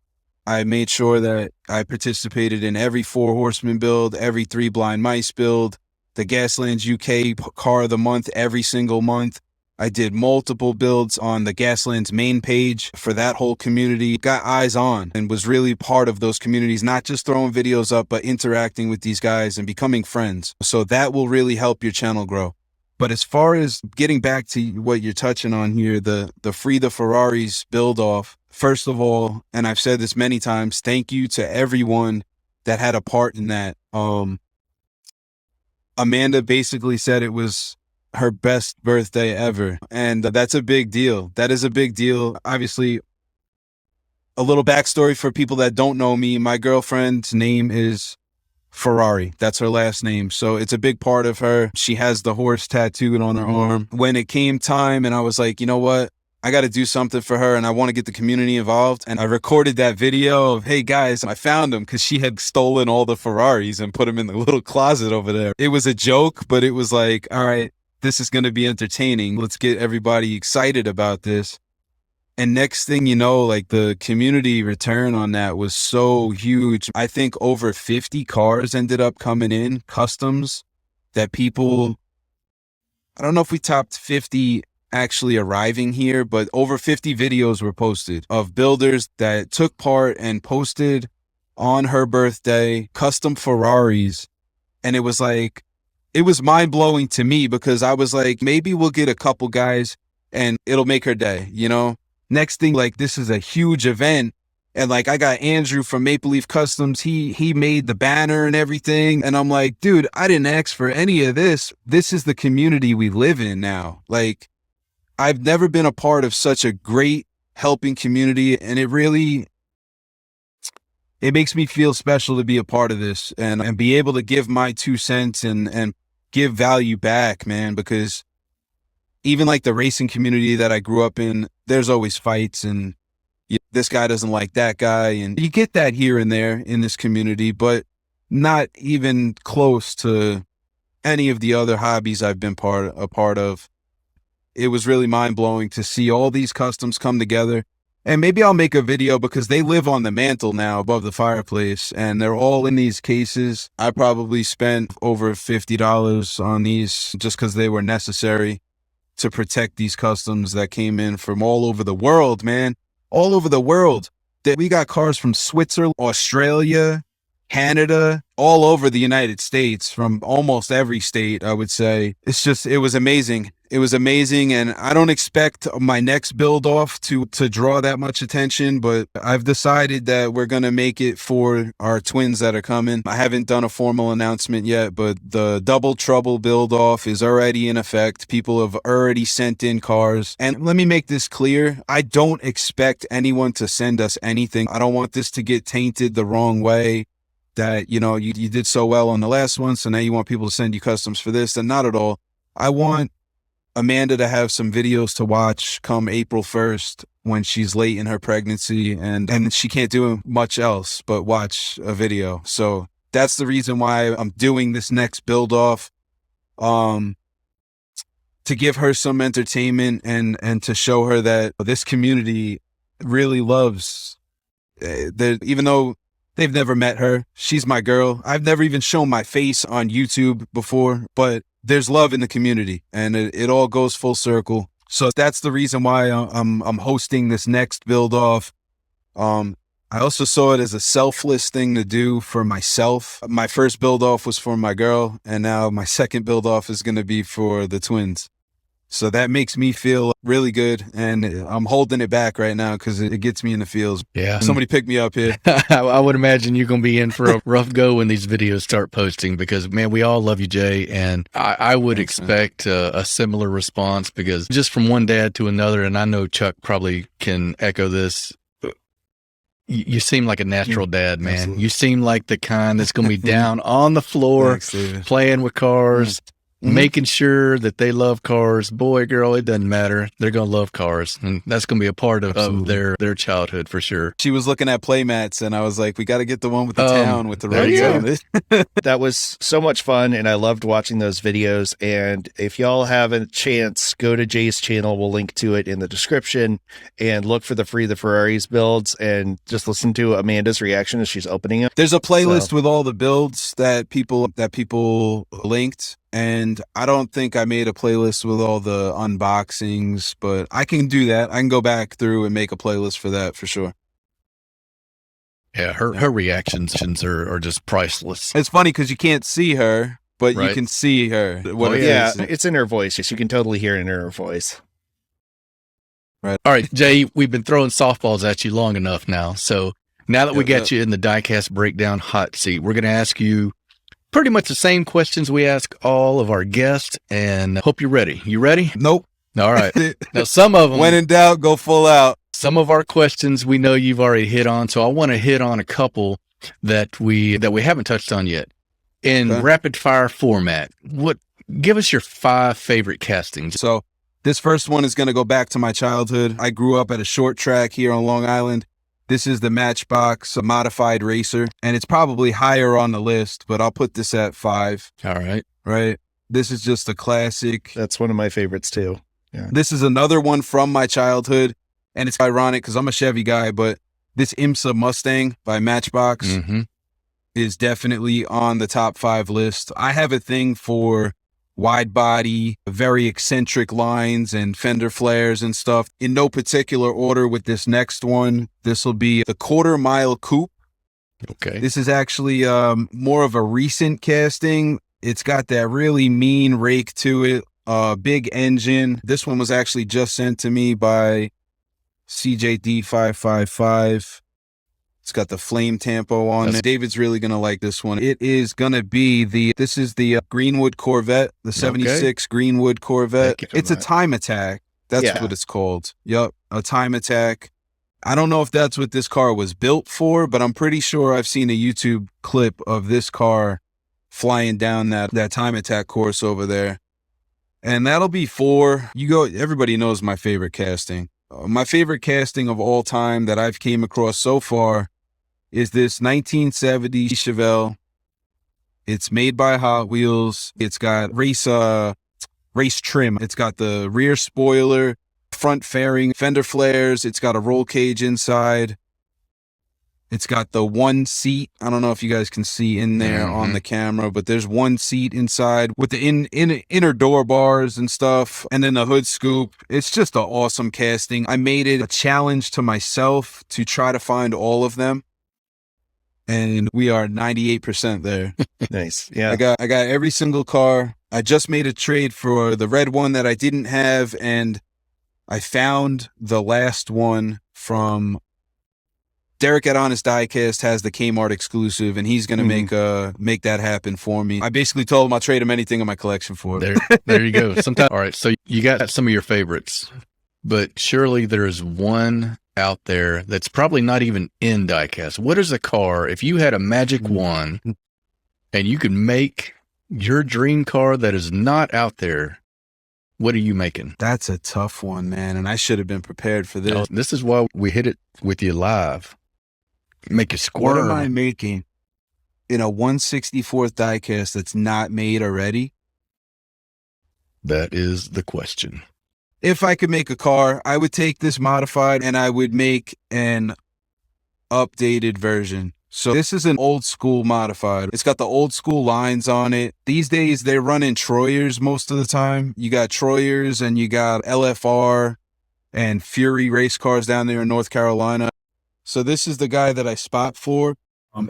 I made sure that I participated in every 4 Horsemen build, every 3 Blind Mice build, the Gaslands UK Car of the Month every single month. I did multiple builds on the Gaslands main page for that whole community, got eyes on, and was really part of those communities, not just throwing videos up, but interacting with these guys and becoming friends. So that will really help your channel grow. But as far as getting back to what you're touching on here, the Free the Ferraris build off, first of all, and I've said this many times, thank you to everyone that had a part in that. Amanda basically said it was her best birthday ever. And that's a big deal. That is a big deal. Obviously, a little backstory for people that don't know me. My girlfriend's name is Ferrari. That's her last name. So it's a big part of her. She has the horse tattooed on her arm. When it came time and I was like, you know what? I got to do something for her and I want to get the community involved. And I recorded that video of, hey guys, I found them because she had stolen all the Ferraris and put them in the little closet over there. It was a joke, but it was like, all right, this is going to be entertaining. Let's get everybody excited about this. And next thing you know, like, the community return on that was so huge. I think over 50 cars ended up coming in, customs, that people, I don't know if we topped 50 actually arriving here, but over 50 videos were posted of builders that took part and posted on her birthday custom Ferraris. And it was like, it was mind blowing to me because I was like, maybe we'll get a couple guys and it'll make her day, you know? Next thing, like, this is a huge event. And like, I got Andrew from Maple Leaf Customs. He made the banner and everything. And I'm like, dude, I didn't ask for any of this. This is the community we live in now. Like, I've never been a part of such a great helping community. And it makes me feel special to be a part of this and be able to give my 2 cents and give value back, man, because even like the racing community that I grew up in, there's always fights and this guy doesn't like that guy. And you get that here and there in this community, but not even close to any of the other hobbies I've been a part of. It was really mind blowing to see all these customs come together And maybe I'll make a video because they live on the mantle now above the fireplace and they're all in these cases. I probably spent over $50 on these just because they were necessary to protect these customs that came in from all over the world, man. All over the world. We got cars from Switzerland, Australia, Canada, all over the United States, from almost every state, I would say. It was amazing. It was amazing, and I don't expect my next build off to draw that much attention, but I've decided that we're going to make it for our twins that are coming. I haven't done a formal announcement yet, but the Double Trouble build off is already in effect. People have already sent in cars, and let me make this clear. I don't expect anyone to send us anything. I don't want this to get tainted the wrong way. That, you know, you did so well on the last one, so now you want people to send you customs for this, and not at all. I want Amanda to have some videos to watch come April 1st when she's late in her pregnancy and she can't do much else but watch a video. So that's the reason why I'm doing this next build off, to give her some entertainment and to show her that this community really loves, even though they've never met her. She's my girl. I've never even shown my face on YouTube before, but there's love in the community and it all goes full circle. So that's the reason why I'm hosting this next build off. I also saw it as a selfless thing to do for myself. My first build off was for my girl, and now my second build off is going to be for the twins. So that makes me feel really good, and I'm holding it back right now because it gets me in the feels.
Yeah.
Somebody pick me up here.
I would imagine you're going to be in for a rough go when these videos start posting because, man, we all love you, Jay, and I would expect a similar response because just from one dad to another, and I know Chuck probably can echo this, you seem like a natural dad, man. Absolutely. You seem like the kind that's going to be down on the floor, playing with cars, making sure that they love cars. Boy, girl, it doesn't matter. They're going to love cars. And that's going to be a part of their childhood for sure.
She was looking at playmats and I was like, we got to get the one with the town with the roads on it.
That was so much fun. And I loved watching those videos. And if y'all have a chance, go to Jay's channel. We'll link to it in the description and look for the Free the Ferraris builds and just listen to Amanda's reaction as she's opening it.
There's a playlist with all the builds that people linked. And I don't think I made a playlist with all the unboxings, but I can do that. I can go back through and make a playlist for that for sure.
Yeah, her reactions are just priceless.
It's funny because you can't see her, but you can see her.
It's in her voice. You can totally hear it in her voice.
Right. All right, Jay, we've been throwing softballs at you long enough now. So now that we got you in the Diecast Breakdown hot seat, we're going to ask you pretty much the same questions we ask all of our guests, and hope you're ready. You ready?
Nope.
All right. Now, some of them,
when in doubt, go full out.
Some of our questions we know you've already hit on, so I want to hit on a couple that we haven't touched on yet. In rapid fire format, give us your 5 favorite castings.
So this first one is going to go back to my childhood. I grew up at a short track here on Long Island. This is the Matchbox modified racer, and it's probably higher on the list, but I'll put this at 5.
All right.
Right. This is just a classic.
That's one of my favorites too. Yeah.
This is another one from my childhood, and it's ironic because I'm a Chevy guy, but this IMSA Mustang by Matchbox is definitely on the top 5 list. I have a thing for wide body, very eccentric lines and fender flares and stuff. In no particular order with this next one, this will be the Quarter Mile Coupe.
Okay.
This is actually more of a recent casting. It's got that really mean rake to it, big engine. This one was actually just sent to me by CJD555. It's got the flame tampo on it. David's really going to like this one. It is going to be this is the Greenwood Corvette, the 76 Greenwood Corvette. It's a time attack. That's what it's called. Yup, a time attack. I don't know if that's what this car was built for, but I'm pretty sure I've seen a YouTube clip of this car flying down that time attack course over there. And that'll be 4. Everybody knows my favorite casting. My favorite casting of all time that I've came across so far is this 1970 Chevelle. It's made by Hot Wheels. It's got race trim. It's got the rear spoiler, front fairing, fender flares. It's got a roll cage inside. It's got the one seat. I don't know if you guys can see in there on the camera, but there's one seat inside with the inner door bars and stuff, and then the hood scoop. It's just an awesome casting. I made it a challenge to myself to try to find all of them, and we are 98% there.
Nice. Yeah.
I got every single car. I just made a trade for the red one that I didn't have, and I found the last one from Derek at Honest Diecast has the Kmart exclusive, and he's going to make that happen for me. I basically told him I'll trade him anything in my collection for it.
There you go. Sometimes, all right, so you got some of your favorites, but surely there's one out there that's probably not even in diecast. What is a car, if you had a magic wand and you could make your dream car that is not out there, what are you making?
That's a tough one, man, and I should have been prepared for this.
Oh, this is why we hit it with you live. Make you squirm.
What am I making in a 1/64th diecast that's not made already?
That is the question.
If I could make a car, I would take this modified and I would make an updated version. So this is an old school modified. It's got the old school lines on it. These days they're running Troyers most of the time. You got Troyers and you got LFR and Fury race cars down there in North Carolina. So this is the guy that I spot for,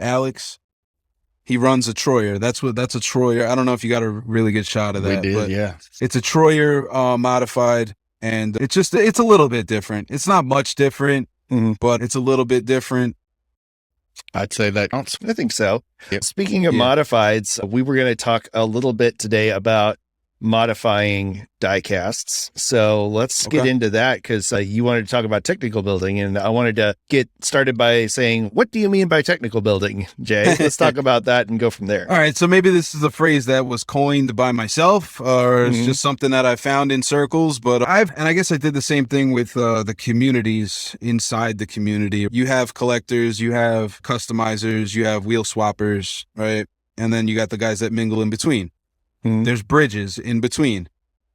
Alex. He runs a Troyer. That's a Troyer. I don't know if you got a really good shot of that.
We did,
but
yeah.
It's a Troyer modified, and it's a little bit different. It's not much different, but it's a little bit different.
I'd say that counts.
I think so.
Yep.
Speaking of modifieds, we were going to talk a little bit today about modifying diecasts. So let's get into that, because you wanted to talk about technical building, and I wanted to get started by saying, what do you mean by technical building, Jay? Let's talk about that and go from there.
All right. So maybe this is a phrase that was coined by myself, or it's just something that I found in circles, but I guess I did the same thing with the communities inside the community. You have collectors, you have customizers, you have wheel swappers, right? And then you got the guys that mingle in between. There's bridges in between.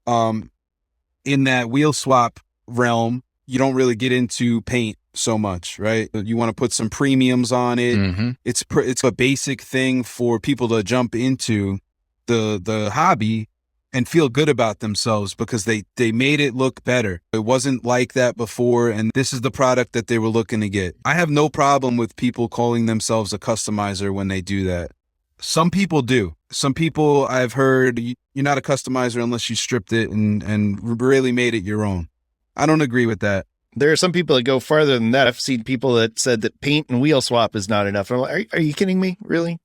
In that wheel swap realm, you don't really get into paint so much, right? You want to put some premiums on it. It's a basic thing for people to jump into the hobby and feel good about themselves because they made it look better. It wasn't like that before, and this is the product that they were looking to get. I have no problem with people calling themselves a customizer when they do that. Some people do. Some people I've heard, you're not a customizer unless you stripped it and really made it your own. I don't agree with that.
There are some people that go farther than that. I've seen people that said that paint and wheel swap is not enough. I'm like, are you kidding me? Really?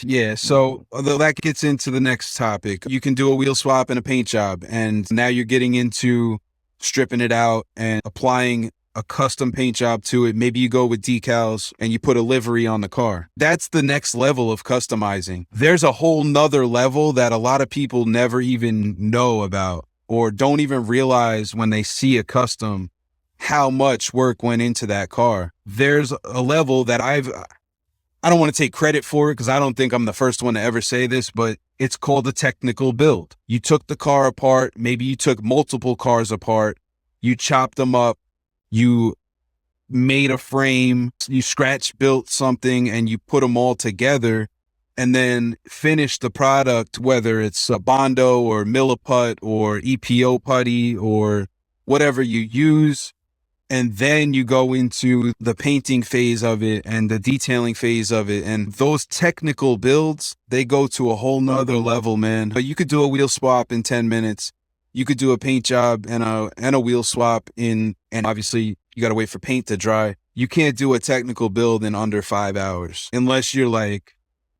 Yeah, so that gets into the next topic. You can do a wheel swap and a paint job, and now you're getting into stripping it out and applying a custom paint job to it. Maybe you go with decals and you put a livery on the car. That's the next level of customizing. There's a whole nother level that a lot of people never even know about or don't even realize when they see a custom how much work went into that car. There's a level that I don't want to take credit for it because I don't think I'm the first one to ever say this, but it's called a technical build. You took the car apart. Maybe you took multiple cars apart. You chopped them up. You made a frame, you scratch built something, and you put them all together and then finish the product, whether it's a Bondo or Milliput or EPO putty or whatever you use. And then you go into the painting phase of it and the detailing phase of it. And those technical builds, they go to a whole nother level, man. But you could do a wheel swap in 10 minutes. You could do a paint job and a wheel swap and obviously you got to wait for paint to dry. You can't do a technical build in under 5 hours unless you're like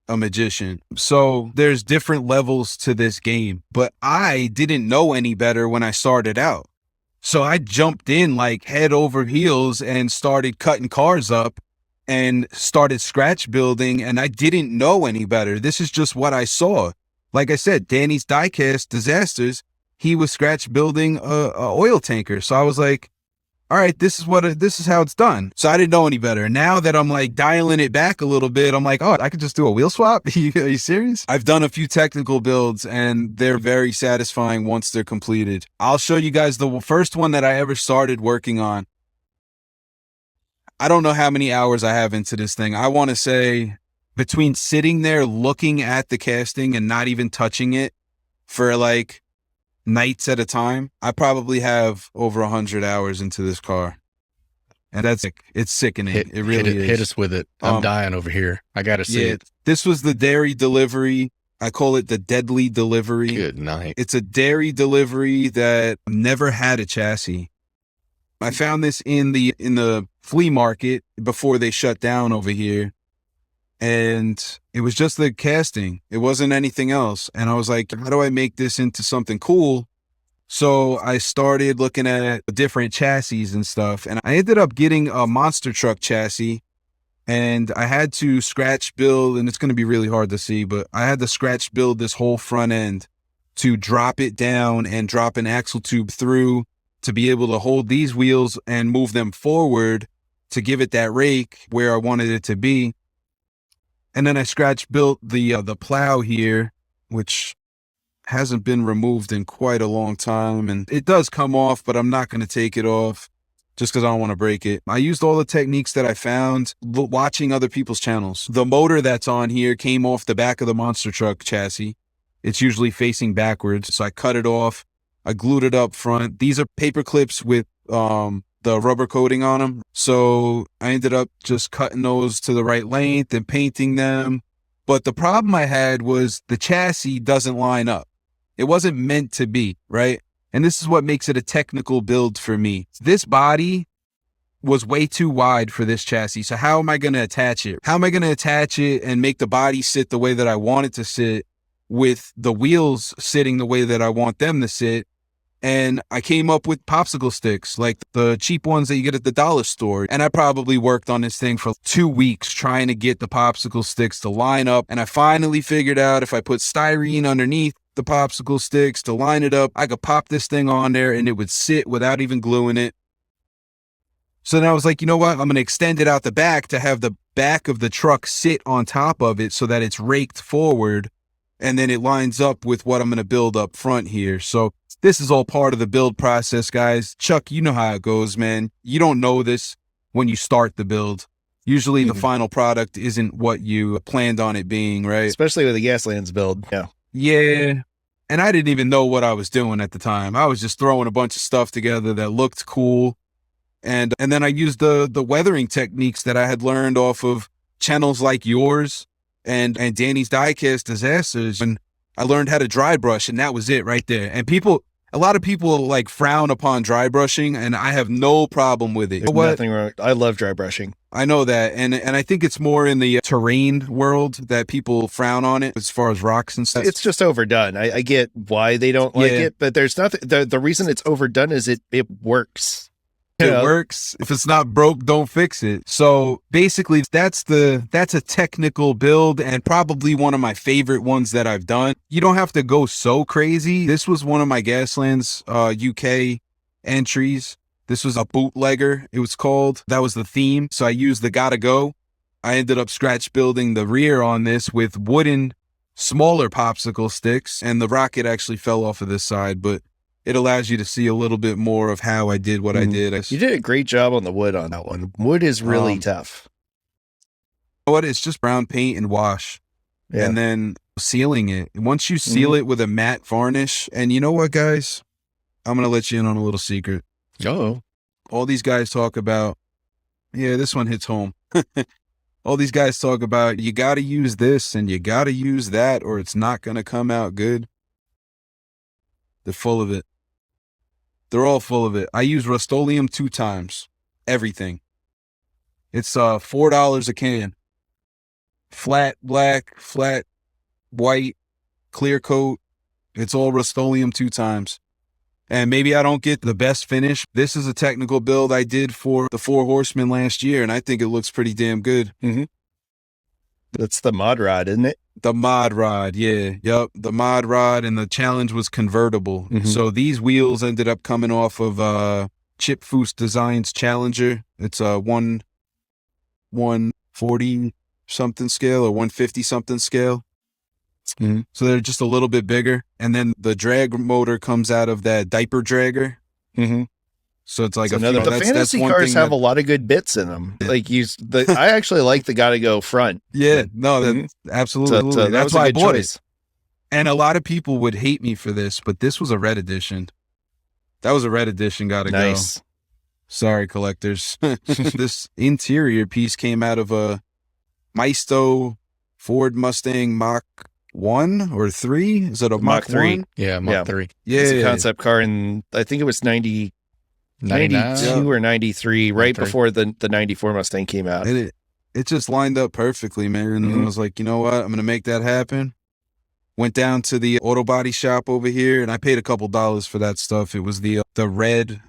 a magician. So there's different levels to this game, but I didn't know any better when I started out. So I jumped in like head over heels and started cutting cars up and started scratch building, and I didn't know any better. This is just what I saw. Like I said, Danny's Diecast Disasters, he was scratch building a oil tanker. So I was like, all right, this is how it's done. So I didn't know any better. Now that I'm like dialing it back a little bit, I'm like, oh, I could just do a wheel swap. Are you serious? I've done a few technical builds and they're very satisfying once they're completed. I'll show you guys the first one that I ever started working on. I don't know how many hours I have into this thing. I want to say between sitting there looking at the casting and not even touching it for like nights at a time, I probably have over 100 hours into this car. And it's sickening. It really is.
Hit us with it. I'm dying over here. I got to see it.
This was the dairy delivery. I call it the deadly delivery.
Good night.
It's a dairy delivery that never had a chassis. I found this in the flea market before they shut down over here. And it was just the casting. It wasn't anything else. And I was like, how do I make this into something cool? So I started looking at different chassis and stuff. And I ended up getting a monster truck chassis. And I had to scratch build, and it's going to be really hard to see, but I had to scratch build this whole front end to drop it down and drop an axle tube through to be able to hold these wheels and move them forward to give it that rake where I wanted it to be. And then I scratch built the plow here, which hasn't been removed in quite a long time. And it does come off, but I'm not going to take it off just because I don't want to break it. I used all the techniques that I found watching other people's channels. The motor that's on here came off the back of the monster truck chassis. It's usually facing backwards. So I cut it off. I glued it up front. These are paper clips with the rubber coating on them. So I ended up just cutting those to the right length and painting them. But the problem I had was the chassis doesn't line up. It wasn't meant to be, right? And this is what makes it a technical build for me. This body was way too wide for this chassis. So how am I going to attach it? How am I going to attach it and make the body sit the way that I want it to sit with the wheels sitting the way that I want them to sit? And I came up with popsicle sticks, like the cheap ones that you get at the dollar store. And I probably worked on this thing for 2 weeks trying to get the popsicle sticks to line up. And I finally figured out if I put styrene underneath the popsicle sticks to line it up, I could pop this thing on there and it would sit without even gluing it. So then I was like, you know what? I'm going to extend it out the back to have the back of the truck sit on top of it so that it's raked forward. And then it lines up with what I'm going to build up front here. So this is all part of the build process, guys. Chuck, you know how it goes, man. You don't know this when you start the build. Usually the final product isn't what you planned on it being, right?
Especially with the Gaslands build. Yeah.
Yeah. And I didn't even know what I was doing at the time. I was just throwing a bunch of stuff together that looked cool. And then I used the weathering techniques that I had learned off of channels like yours and Danny's Diecast Disasters. And I learned how to dry brush, and that was it right there. And a lot of people like frown upon dry brushing, and I have no problem with it.
There's nothing wrong. I love dry brushing.
I know that. And I think it's more in the terrain world that people frown on it as far as rocks and stuff.
It's just overdone. I get why they don't like it, but there's nothing. The reason it's overdone is it works.
It works. If it's not broke, don't fix it. So basically that's a technical build and probably one of my favorite ones that I've done. You don't have to go so crazy. This was one of my Gaslands UK entries. This was a bootlegger, it was called. That was the theme. So I used the Gotta Go. I ended up scratch building the rear on this with wooden, smaller popsicle sticks, and the rocket actually fell off of this side, but it allows you to see a little bit more of how I did what I did.
You did a great job on the wood on that one. Wood is really tough.
You know what? It's just brown paint and wash. Yeah. And then sealing it. Once you seal it with a matte varnish, and you know what, guys? I'm going to let you in on a little secret.
Oh.
All these guys talk about, yeah, this one hits home. All these guys talk about, you got to use this and you got to use that or it's not going to come out good. They're full of it. They're all full of it. I use Rust-Oleum 2 times. Everything. It's $4 a can. Flat black, flat white, clear coat. It's all Rust-Oleum 2 times. And maybe I don't get the best finish. This is a technical build I did for the 4 Horsemen last year, and I think it looks pretty damn good.
Mm-hmm. That's the mod rod, isn't it?
The mod rod, yeah. Yep, the mod rod, and the challenge was convertible. Mm-hmm. So these wheels ended up coming off of Chip Foose Designs Challenger. It's a 140 something scale or 150 something scale.
Mm-hmm.
So they're just a little bit bigger. And then the drag motor comes out of that diaper dragger.
Mm-hmm.
So it's like
the fantasy cars have a lot of good bits in them. Like I actually like the Gotta Go front.
Yeah, no, that's absolutely.
So
that's why I bought
choice.
it. And a lot of people would hate me for this, but this was a red edition. That was a red edition. Gotta go. Sorry, collectors. This interior piece came out of a Maisto Ford Mustang Mach 1 or 3. Is it a Mach 3?
1? Yeah, Mach 3.
Yeah,
it's a concept car, and I think it was 92 or 93, right
93.
before the 94 Mustang came out.
And it just lined up perfectly, man. And I was like, you know what? I'm going to make that happen. Went down to the auto body shop over here, and I paid a couple dollars for that stuff. It was the red,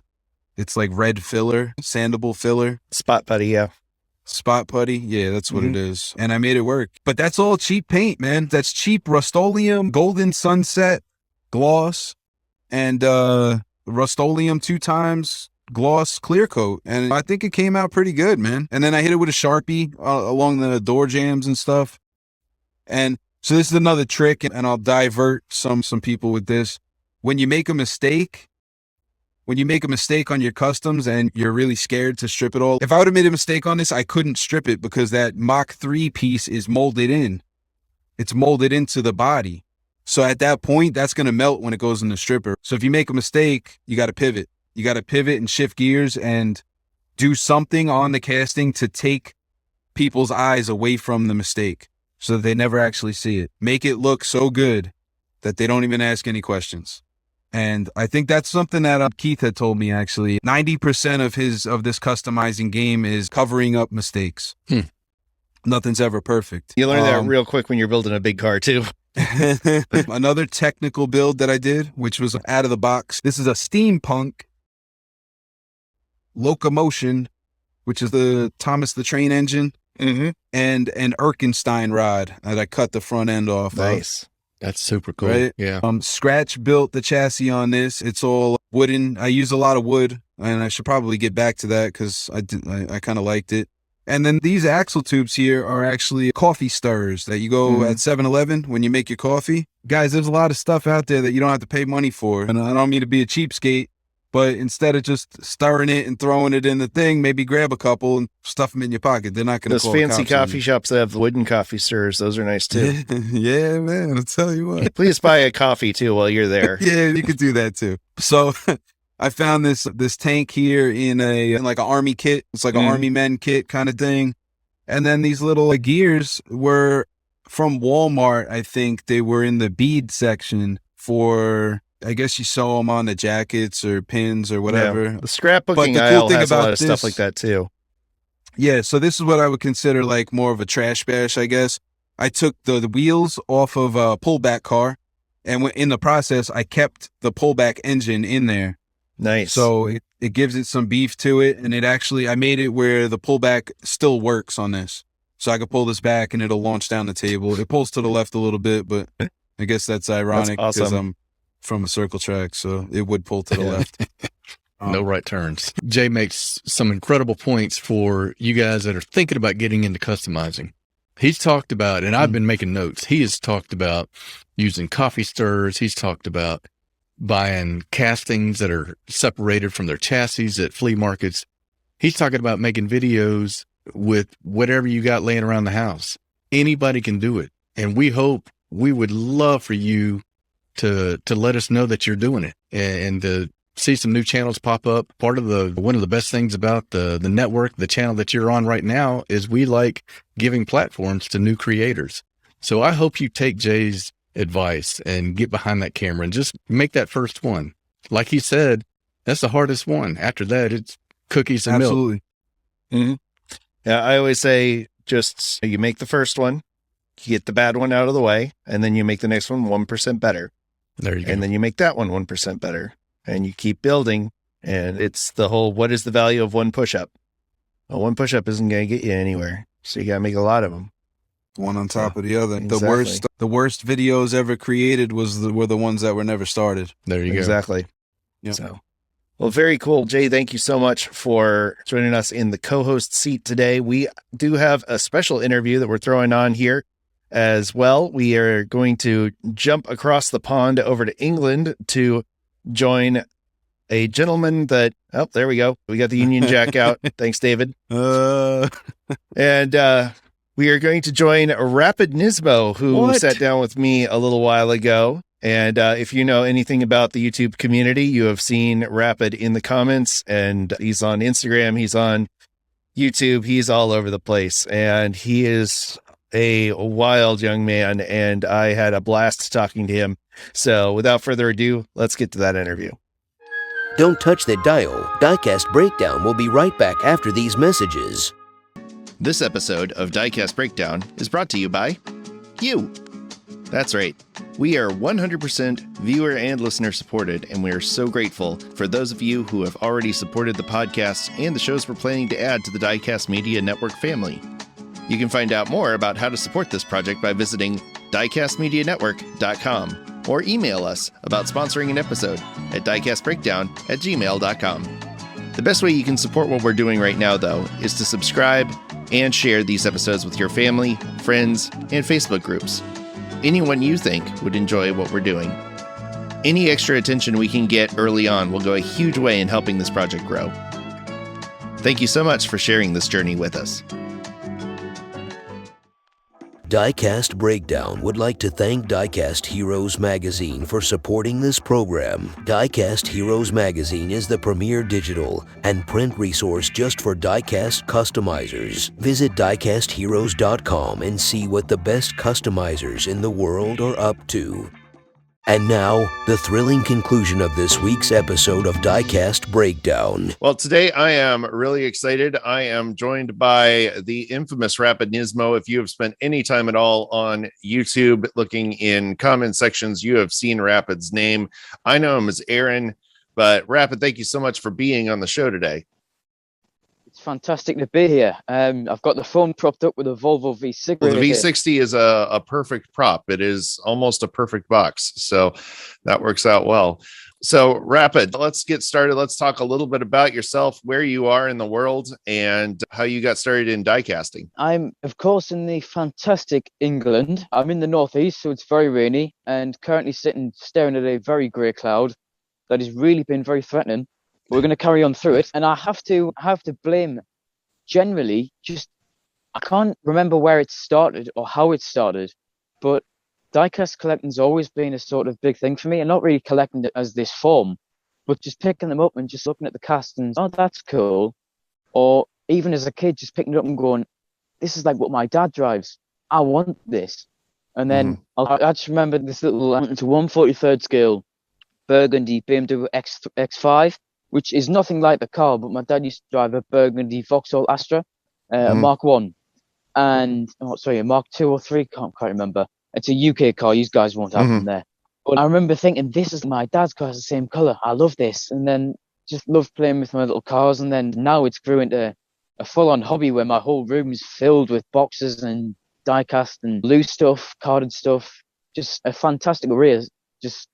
it's like red filler, sandable filler.
Spot putty, yeah.
Spot putty, yeah, that's what it is. And I made it work. But that's all cheap paint, man. That's cheap Rust-Oleum, Golden Sunset, gloss, and Rust-Oleum 2 times gloss clear coat. And I think it came out pretty good, man. And then I hit it with a Sharpie along the door jambs and stuff. And so this is another trick, and I'll divert some people with this. When you make a mistake on your customs and you're really scared to strip it all, if I would have made a mistake on this, I couldn't strip it because that Mach 3 piece is molded in. It's molded into the body. So at that point, that's going to melt when it goes in the stripper. So if you make a mistake, you got to pivot. You got to pivot and shift gears and do something on the casting to take people's eyes away from the mistake so that they never actually see it. Make it look so good that they don't even ask any questions. And I think that's something that Keith had told me, actually. 90% of this customizing game is covering up mistakes. Nothing's ever perfect.
You learn that real quick when you're building a big car, too.
Another technical build that I did, which was out of the box. This is a steampunk locomotion, which is the Thomas the Train engine, and an Erkenstein rod that I cut the front end off
Nice.
of.
That's super cool.
Right?
Yeah.
Scratch built the chassis on this. It's all wooden. I use a lot of wood, and I should probably get back to that because I kind of liked it. And then these axle tubes here are actually coffee stirrers that you go at 7-Eleven when you make your coffee. Guys, there's a lot of stuff out there that you don't have to pay money for. And I don't mean to be a cheapskate, but instead of just stirring it and throwing it in the thing, maybe grab a couple and stuff them in your pocket. They're not going to
Those fancy coffee shops that have wooden coffee stirrers, those are nice too.
Yeah, man, I'll tell you what.
Please buy a coffee too while you're there.
Yeah, you could do that too. So I found this tank here in like an army kit. It's like an army men kit kind of thing. And then these little gears were from Walmart. I think they were in the bead section for, I guess you sew them on the jackets or pins or whatever.
Yeah. The scrapbooking aisle has a lot of stuff like that too.
Yeah, so this is what I would consider like more of a trash bash, I guess. I took the wheels off of a pullback car, and in the process, I kept the pullback engine in there.
Nice.
So it gives it some beef to it, and I made it where the pullback still works on this. So I could pull this back and it'll launch down the table. It pulls to the left a little bit, but I guess that's ironic because I'm from a circle track, so it would pull to the left.
No right turns. Jay makes some incredible points for you guys that are thinking about getting into customizing. He's talked about, and I've been making notes, he has talked about using coffee stirrers. He's talked about buying castings that are separated from their chassis at flea markets. He's talking about making videos with whatever you got laying around the house. Anybody can do it. And we would love for you to let us know that you're doing it and to see some new channels pop up. One of the best things about the network, the channel that you're on right now, is we like giving platforms to new creators. So I hope you take Jay's advice and get behind that camera and just make that first one. Like he said, that's the hardest one. After that, it's cookies and milk.
Absolutely.
Mm-hmm. Yeah, I always say just you make the first one, you get the bad one out of the way, and then you make the next one 1% better.
There you go.
And then you make that one 1% better. And you keep building. And it's the whole, what is the value of one push-up? Well, one push-up isn't going to get you anywhere. So you got to make a lot of them.
One on top of the other.
Exactly.
The worst videos ever created were the ones that were never started.
There you go.
Exactly.
Yep.
So Well, very cool. Jay, thank you so much for joining us in the co-host seat today. We do have a special interview that we're throwing on here as well. We are going to jump across the pond over to England to join a gentleman that, oh, there we go. We got the Union Jack out. Thanks, David. And we are going to join Rapid Nismo, who sat down with me a little while ago. And if you know anything about the YouTube community, you have seen Rapid in the comments, and he's on Instagram, he's on YouTube, he's all over the place, and he is a wild young man, and I had a blast talking to him. So without further ado, let's get to that interview.
Don't touch that dial. Diecast Breakdown will be right back after these messages.
This episode of Diecast Breakdown is brought to you by you. That's right. We are 100% viewer and listener supported, and we are so grateful for those of you who have already supported the podcast and the shows we're planning to add to the Diecast Media Network family. You can find out more about how to support this project by visiting diecastmedianetwork.com or email us about sponsoring an episode at diecastbreakdown@gmail.com. The best way you can support what we're doing right now, though, is to subscribe and share these episodes with your family, friends, and Facebook groups. Anyone you think would enjoy what we're doing. Any extra attention we can get early on will go a huge way in helping this project grow. Thank you so much for sharing this journey with us.
Diecast Breakdown would like to thank Diecast Heroes Magazine for supporting this program. Diecast Heroes Magazine is the premier digital and print resource just for diecast customizers. Visit diecastheroes.com and see what the best customizers in the world are up to. And now, the thrilling conclusion of this week's episode of Diecast Breakdown.
Well, today I am really excited. I am joined by the infamous Rapid Nismo. If you have spent any time at all on YouTube looking in comment sections, you have seen Rapid's name. I know him as Aaron, but Rapid, thank you so much for being on the show today.
It's fantastic to be here. I've got the phone propped up with a Volvo V60.
Well, the V60 is a perfect prop. It is almost a perfect box. So that works out well. So Rapid, let's get started. Let's talk a little bit about yourself, where you are in the world, and how you got started in die casting.
I'm, of course, in the fantastic England. I'm in the northeast, so it's very rainy, and currently staring at a very grey cloud that has really been very threatening. We're going to carry on through it, and I have to blame generally just I can't remember where it started or how it started, but diecast collecting's always been a sort of big thing for me, and not really collecting it as this form, but just picking them up and just looking at the cast and oh, that's cool, or even as a kid just picking it up and going, this is like what my dad drives. I want this, and then I just remember this little 1/43rd scale burgundy BMW X5. Which is nothing like the car, but my dad used to drive a burgundy Vauxhall Astra, a Mark 1, and a Mark 2 or 3, can't quite remember. It's a UK car, you guys won't have them there. But I remember thinking, this is my dad's car, it's the same colour, I love this. And then just loved playing with my little cars, and then now it's grew into a full-on hobby where my whole room is filled with boxes and die-cast and loose stuff, carded stuff, just a fantastic array, just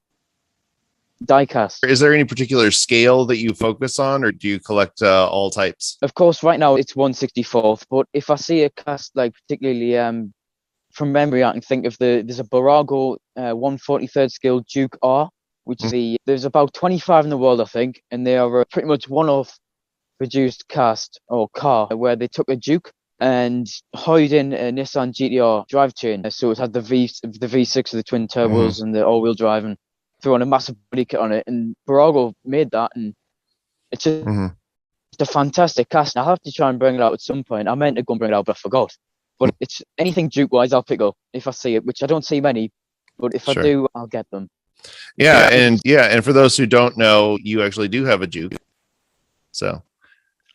diecast.
Is there any particular scale that you focus on, or do you collect all types?
Of course, right now it's 1/64th, but if I see a cast like particularly from memory, I can think of there's a Barago 1/43rd scale Juke R, which is there's about 25 in the world, I think, and they are pretty much one-off produced cast or car where they took a Juke and hired in a Nissan GTR drivetrain, so it had the V6 with the twin turbos and the all-wheel drive, and threw on a massive body kit on it, and Barago made that, and it's just a fantastic cast. And I'll have to try and bring it out at some point. I meant to go and bring it out, but I forgot. But it's anything Juke-wise, I'll pick up if I see it, which I don't see many, but if I do, I'll get them.
And for those who don't know, you actually do have a Juke. So,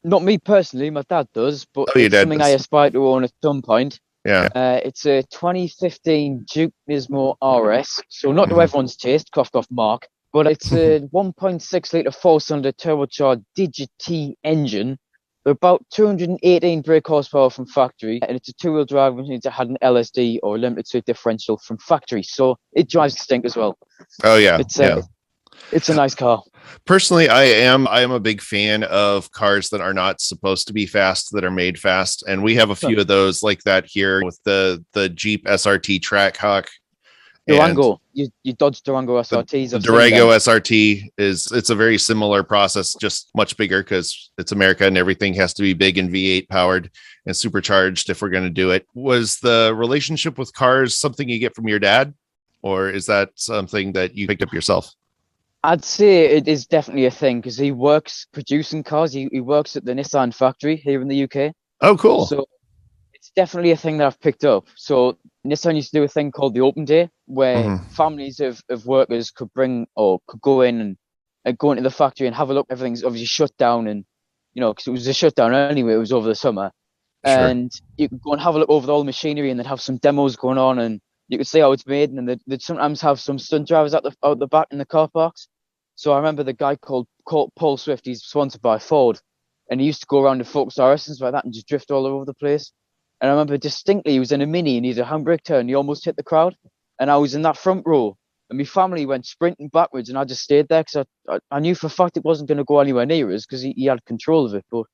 not me personally, my dad does, but
it's
something I aspire to own at some point.
Yeah.
It's a 2015 Duke Nismo RS, so not to everyone's taste, cough cough Mark, but it's a 1.6 litre 4-cylinder turbocharged Digi-T engine with about 218 brake horsepower from factory, and it's a two-wheel drive, which means it had an LSD or limited slip differential from factory, so it drives distinct as well.
Oh yeah,
it's a nice car.
Personally, I am a big fan of cars that are not supposed to be fast, that are made fast, and we have a few of those like that here with the Jeep SRT Trackhawk.
Durango, you Dodge Durango SRTs.
The Durango SRT it's a very similar process, just much bigger because it's America and everything has to be big and V8 powered and supercharged if we're going to do it. Was the relationship with cars something you get from your dad, or is that something that you picked up yourself?
I'd say it is definitely a thing because he works producing cars. He works at the Nissan factory here in the UK.
Oh, cool.
So it's definitely a thing that I've picked up. So Nissan used to do a thing called the Open Day where families of workers could bring or could go in and go into the factory and have a look. Everything's obviously shut down and, because it was a shutdown anyway, it was over the summer. Sure. And you could go and have a look over all the machinery and they'd have some demos going on and you could see how it's made. And they'd sometimes have some stunt drivers out the back in the car parks. So I remember the guy called Paul Swift, he's sponsored by Ford. And he used to go around to Focus RS and stuff like that and just drift all over the place. And I remember distinctly he was in a Mini and he did a handbrake turn. He almost hit the crowd. And I was in that front row. And my family went sprinting backwards and I just stayed there because I knew for a fact it wasn't going to go anywhere near us because he had control of it. But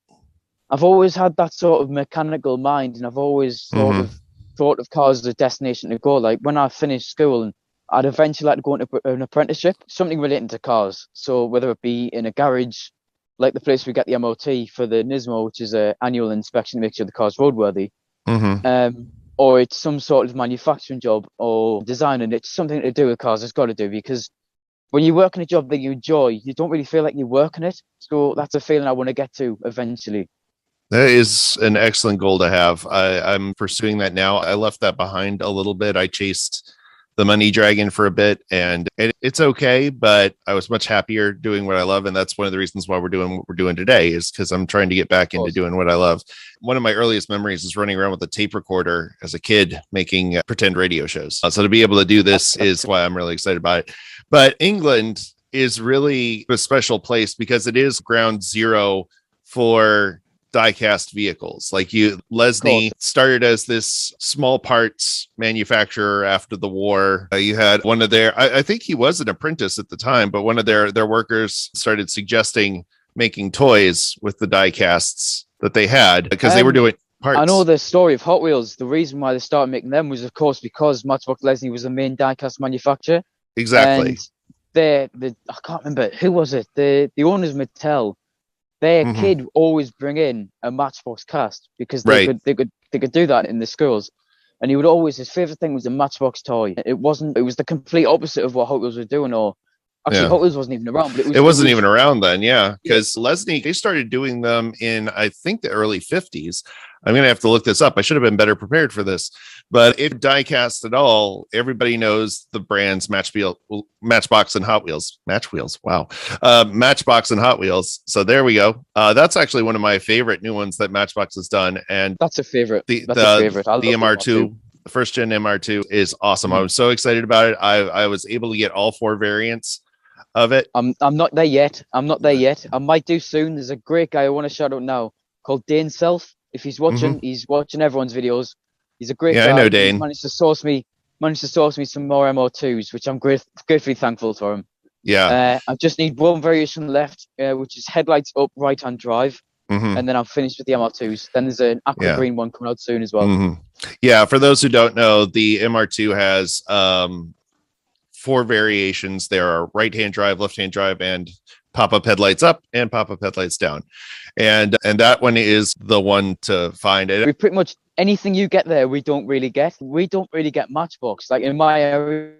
I've always had that sort of mechanical mind and I've always sort of thought of cars as a destination to go. Like when I finished school and I'd eventually like to go into an apprenticeship, something relating to cars. So whether it be in a garage, like the place we get the MOT for the Nismo, which is an annual inspection to make sure the car's roadworthy, or it's some sort of manufacturing job or designing. It's something to do with cars. It's got to do because when you work in a job that you enjoy, you don't really feel like you're working it. So that's a feeling I want to get to eventually.
That is an excellent goal to have. I'm pursuing that now. I left that behind a little bit. I chased the money dragon for a bit and it's okay, but I was much happier doing what I love. And that's one of the reasons why we're doing what we're doing today is because I'm trying to get back into doing what I love. One of my earliest memories is running around with a tape recorder as a kid, making pretend radio shows. So to be able to do this is why I'm really excited about it. But England is really a special place because it is ground zero for diecast vehicles. Like Lesney started as this small parts manufacturer after the war. You had one of their, I think he was an apprentice at the time, but one of their workers started suggesting making toys with the diecasts that they had because they were doing parts. I
know the story of Hot Wheels. The reason why they started making them was, of course, because Matchbox Lesney was the main diecast manufacturer.
Exactly.
And I can't remember who was it. The owner's Mattel. Their kid always bring in a Matchbox cast because they could do that in the schools, and he would always, his favorite thing was a Matchbox toy. It was the complete opposite of what Hot Wheels were doing, or actually Hot Wheels wasn't even around. But it wasn't
even around then, because Lesney, they started doing them in I think the early 50s. I'm gonna have to look this up. I should have been better prepared for this. But if diecast at all, everybody knows the brands Matchbox and Hot Wheels. Wow. Matchbox and Hot Wheels. So there we go. That's actually one of my favorite new ones that Matchbox has done. And
that's a favorite.
The MR2, the first gen MR2 is awesome. I was so excited about it. I was able to get all 4 variants of it.
I'm not there yet. I might do soon. There's a great guy I want to shout out now called Dane Self. If he's watching, he's watching everyone's videos. He's a great guy.
I know Dane.
He managed to source me some more MO2s, which I'm gratefully thankful for him.
Yeah.
I just need one variation left, which is headlights up, right-hand drive, and then I'm finished with the MR2s. Then there's an aqua green one coming out soon as well.
Yeah, for those who don't know, the MR2 has 4 variations. There are right-hand drive, left-hand drive, and pop-up headlights up and pop-up headlights down. And that one is the one to find.
We pretty much anything you get there, we don't really get. We don't really get Matchbox. Like in my area,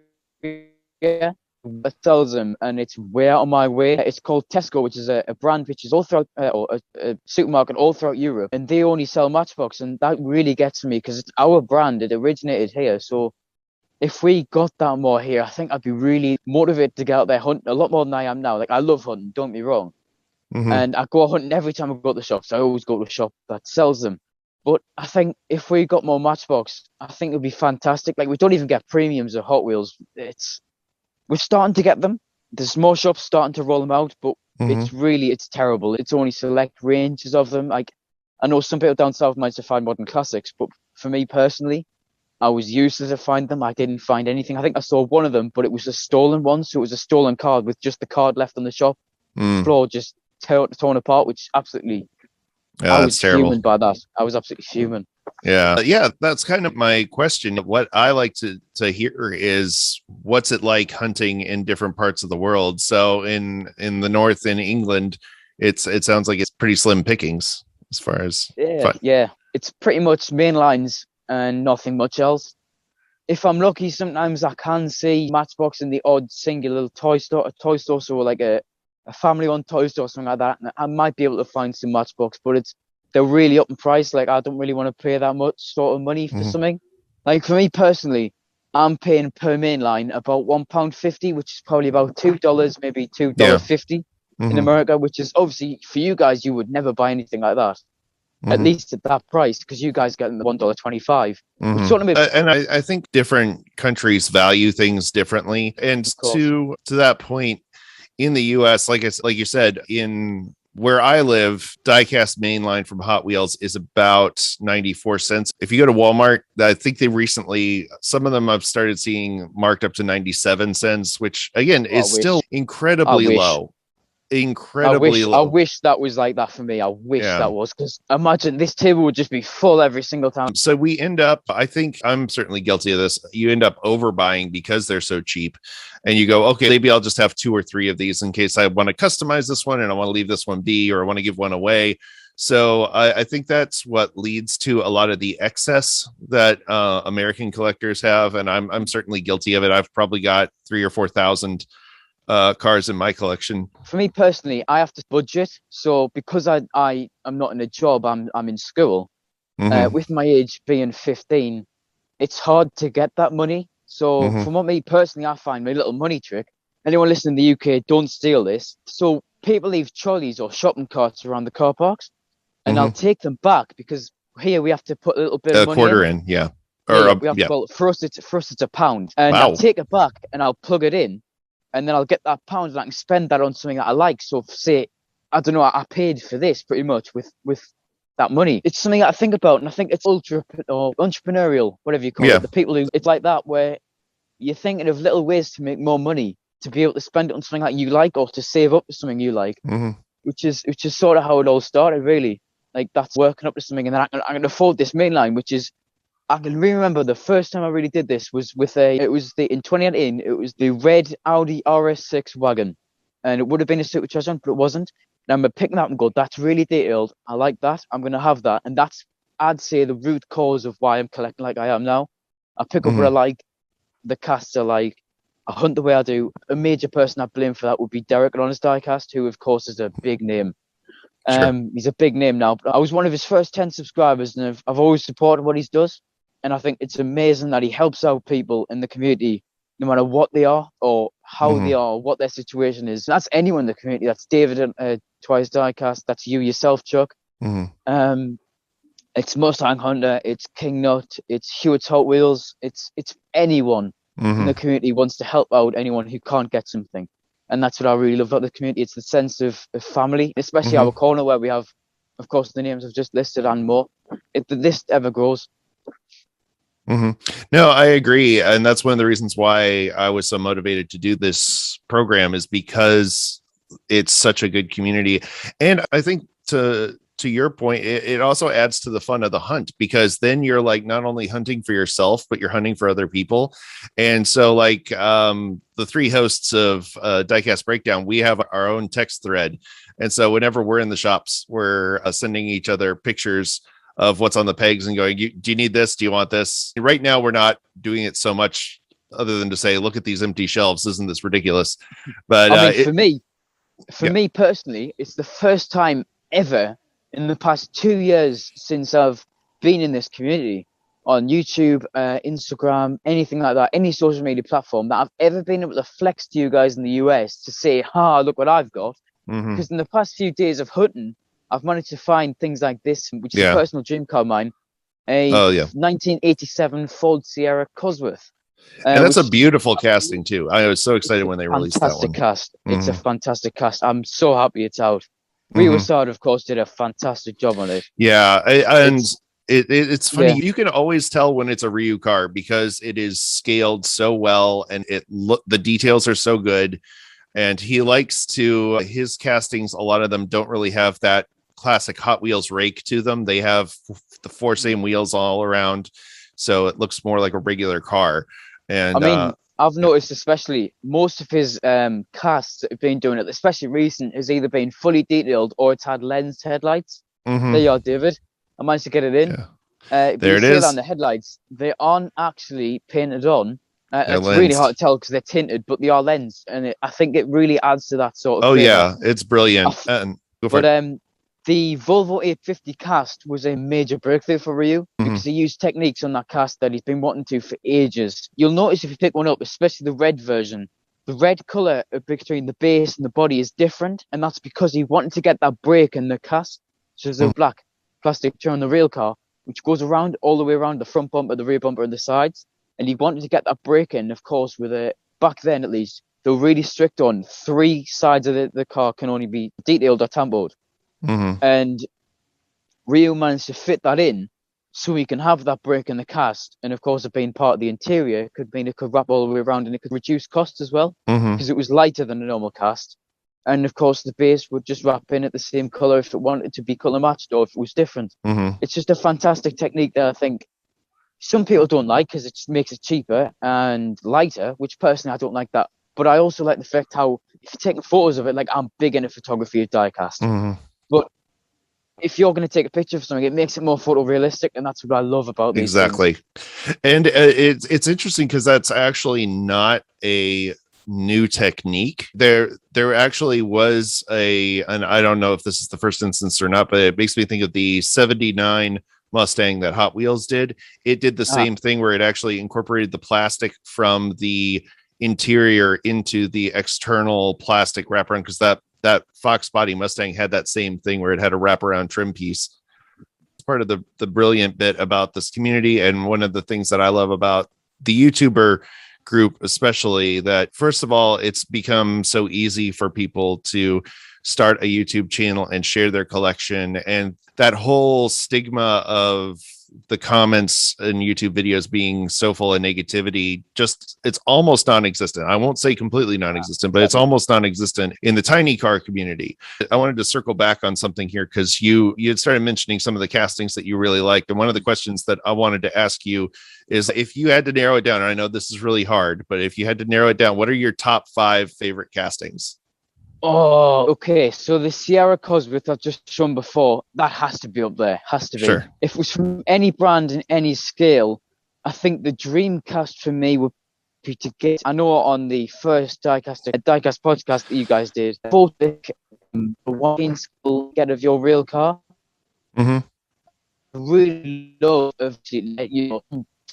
that sells them, and it's way out of my way. It's called Tesco, which is a brand which is all throughout, or a supermarket all throughout Europe, and they only sell Matchbox, and that really gets me because it's our brand. It originated here, so if we got that more here, I think I'd be really motivated to get out there hunting a lot more than I am now. Like I love hunting, don't be wrong. And I go hunting every time I go to the shops. I always go to a shop that sells them. But I think if we got more Matchbox, I think it would be fantastic. Like we don't even get premiums of Hot Wheels. We're starting to get them. There's more shops starting to roll them out, but it's terrible. It's only select ranges of them. Like I know some people down south might find modern classics, but for me personally, I was useless to find them. I didn't find anything. I think I saw one of them, but it was a stolen one. So it was a stolen card with just the card left on the shop. floor just torn apart, which absolutely,
Yeah,
I
that's
was
terrible.
fuming by that. I was absolutely fuming.
Yeah, that's kind of my question. What I like to hear is what's it like hunting in different parts of the world. So in the north in England, it sounds like it's pretty slim pickings as far as
Yeah. It's pretty much main lines and nothing much else. If I'm lucky, sometimes I can see Matchbox in the odd singular toy store, so like a family-owned toy store, something like that. And I might be able to find some Matchbox, but they're really up in price. Like, I don't really want to pay that much sort of money for something. Like, for me personally, I'm paying per main line about £1.50, which is probably about $2, maybe $2.50 in America, which is obviously for you guys, you would never buy anything like that. At least at that price, because you guys get them the $1.25.
And I think different countries value things differently. And to that point, in the US, like you said, in where I live, diecast mainline from Hot Wheels is about 94 cents. If you go to Walmart, I think some of them I've started seeing marked up to 97 cents, which again is still incredibly low.
I wish that was like that for me. I wish that was, because imagine this table would just be full every single time.
So we end up, I think I'm certainly guilty of this, you end up overbuying because they're so cheap, and you go, okay, maybe I'll just have 2 or 3 of these in case I want to customize this one and I want to leave this one be, or I want to give one away. So I think that's what leads to a lot of the excess that American collectors have, and I'm certainly guilty of it. I've probably got 3,000 or 4,000 cars in my collection.
For me personally, I have to budget. So because I am not in a job, I'm in school. With my age being 15, it's hard to get that money. So from what me personally, I find my little money trick. Anyone listening in the UK, don't steal this. So people leave trolleys or shopping carts around the car parks, and I'll take them back, because here we have to put a little bit of money
quarter in.
For us it's £1, and I'll take it back and I'll plug it in. And then I'll get that £1 and I can spend that on something that I like. So say, I don't know, I paid for this pretty much with that money. It's something that I think about, and I think it's entrepreneurial, whatever you call it. The people who, it's like that, where you're thinking of little ways to make more money, to be able to spend it on something that you like, or to save up for something you like, which is sort of how it all started, really. Like, that's working up to something, and then I can afford this mainline, which is, I can remember the first time I really did this was in 2018, it was the red Audi RS6 wagon, and it would have been a supercharger, but it wasn't. And I remember picking that up and go, that's really detailed. I like that. I'm going to have that. And that's, I'd say, the root cause of why I'm collecting like I am now. I pick up what I like, the casts I like, I hunt the way I do. A major person I blame for that would be Derek at Honest Diecast, who of course is a big name. He's a big name now, but I was one of his first 10 subscribers, and I've always supported what he does. And I think it's amazing that he helps out people in the community, no matter what they are or how they are, or what their situation is. That's anyone in the community. That's David at Twice Diecast. That's you yourself, Chuck. It's Mustang Hunter. It's King Nut. It's Hewitt's Hot Wheels. It's anyone in the community wants to help out anyone who can't get something. And that's what I really love about the community. It's the sense of family, especially our corner, where we have, of course, the names I've just listed and more. The list ever grows.
No, I agree. And that's one of the reasons why I was so motivated to do this program, is because it's such a good community. And I think to your point, it also adds to the fun of the hunt, because then you're like not only hunting for yourself, but you're hunting for other people. And so like the 3 hosts of Diecast Breakdown, we have our own text thread. And so whenever we're in the shops, we're sending each other pictures of what's on the pegs and going, do you need this? Do you want this? Right now, we're not doing it so much other than to say, look at these empty shelves. Isn't this ridiculous? But
I mean, for me personally, it's the first time ever in the past 2 years since I've been in this community on YouTube, Instagram, anything like that, any social media platform, that I've ever been able to flex to you guys in the US to say, look what I've got. Because in the past few days of hunting, I've managed to find things like this, which is a personal dream car of mine, a 1987 Ford Sierra Cosworth.
And that's a beautiful casting too. I was so excited when they released that one.
Cast. It's a fantastic cast. I'm so happy it's out. Rio Sard, of course, did a fantastic job on it.
Yeah, it's funny. You can always tell when it's a Ryu car because it is scaled so well, and the details are so good. And he likes to, his castings, a lot of them don't really have that classic Hot Wheels rake to them. They have the 4 same wheels all around, so it looks more like a regular car. And
I mean, I've noticed especially most of his casts that have been doing it, especially recent, has either been fully detailed or it's had lensed headlights. There you are, David. I managed to get it in.
Yeah. There it is.
On the headlights, they aren't actually painted on. It's really hard to tell because they're tinted, but they are lensed, and I think it really adds to that sort of.
Oh yeah, it's brilliant.
The Volvo 850 cast was a major breakthrough for Ryu because he used techniques on that cast that he's been wanting to for ages. You'll notice if you pick one up, especially the red version, the red color between the base and the body is different, and that's because he wanted to get that break in the cast. So there's a black plastic on the real car, which goes around all the way around the front bumper, the rear bumper, and the sides. And he wanted to get that break in, of course, back then at least, they were really strict on 3 sides of the car can only be detailed or tamboed. And Ryu managed to fit that in so he can have that break in the cast. And of course, it being part of the interior could mean it could wrap all the way around and it could reduce costs as well because it was lighter than a normal cast. And of course, the base would just wrap in at the same color if it wanted to be color matched or if it was different. It's just a fantastic technique that I think some people don't like because it just makes it cheaper and lighter, which personally I don't like that. But I also like the fact how if you're taking photos of it, like I'm big into photography of diecast. But if you're going to take a picture of something, it makes it more photorealistic, and that's what I love about these things.
And it's interesting because that's actually not a new technique. There actually was and I don't know if this is the first instance or not, but it makes me think of the 79 Mustang that Hot Wheels did. It did the same thing where it actually incorporated the plastic from the interior into the external plastic wraparound, because that Fox body Mustang had that same thing where it had a wraparound trim piece. It's part of the brilliant bit about this community, and one of the things that I love about the YouTuber group especially, that first of all, it's become so easy for people to start a YouTube channel and share their collection, and that whole stigma of the comments in YouTube videos being so full of negativity, it's almost non-existent. I won't say completely non-existent, but it's almost non-existent in the tiny car community. I wanted to circle back on something here because you had started mentioning some of the castings that you really liked. And one of the questions that I wanted to ask you is, if you had to narrow it down, and I know this is really hard, but if you had to narrow it down, what are your top 5 favorite castings?
Oh, okay. So the Sierra Cosworth I've just shown before, that has to be up there. Has to be.
Sure.
If it was from any brand in any scale, I think the dream cast for me would be to get. I know on the first Diecast podcast that you guys did, both the one skill get of your real car. I really love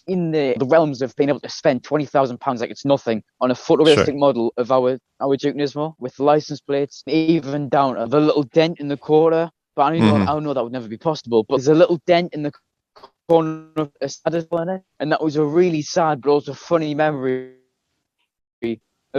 in the realms of being able to spend £20,000 like it's nothing on a photorealistic model of our Juke Nismo with license plates, even down to the little dent in the quarter. But I know that would never be possible. But there's a little dent in the corner of a status planet, and that was a really sad but also funny memory.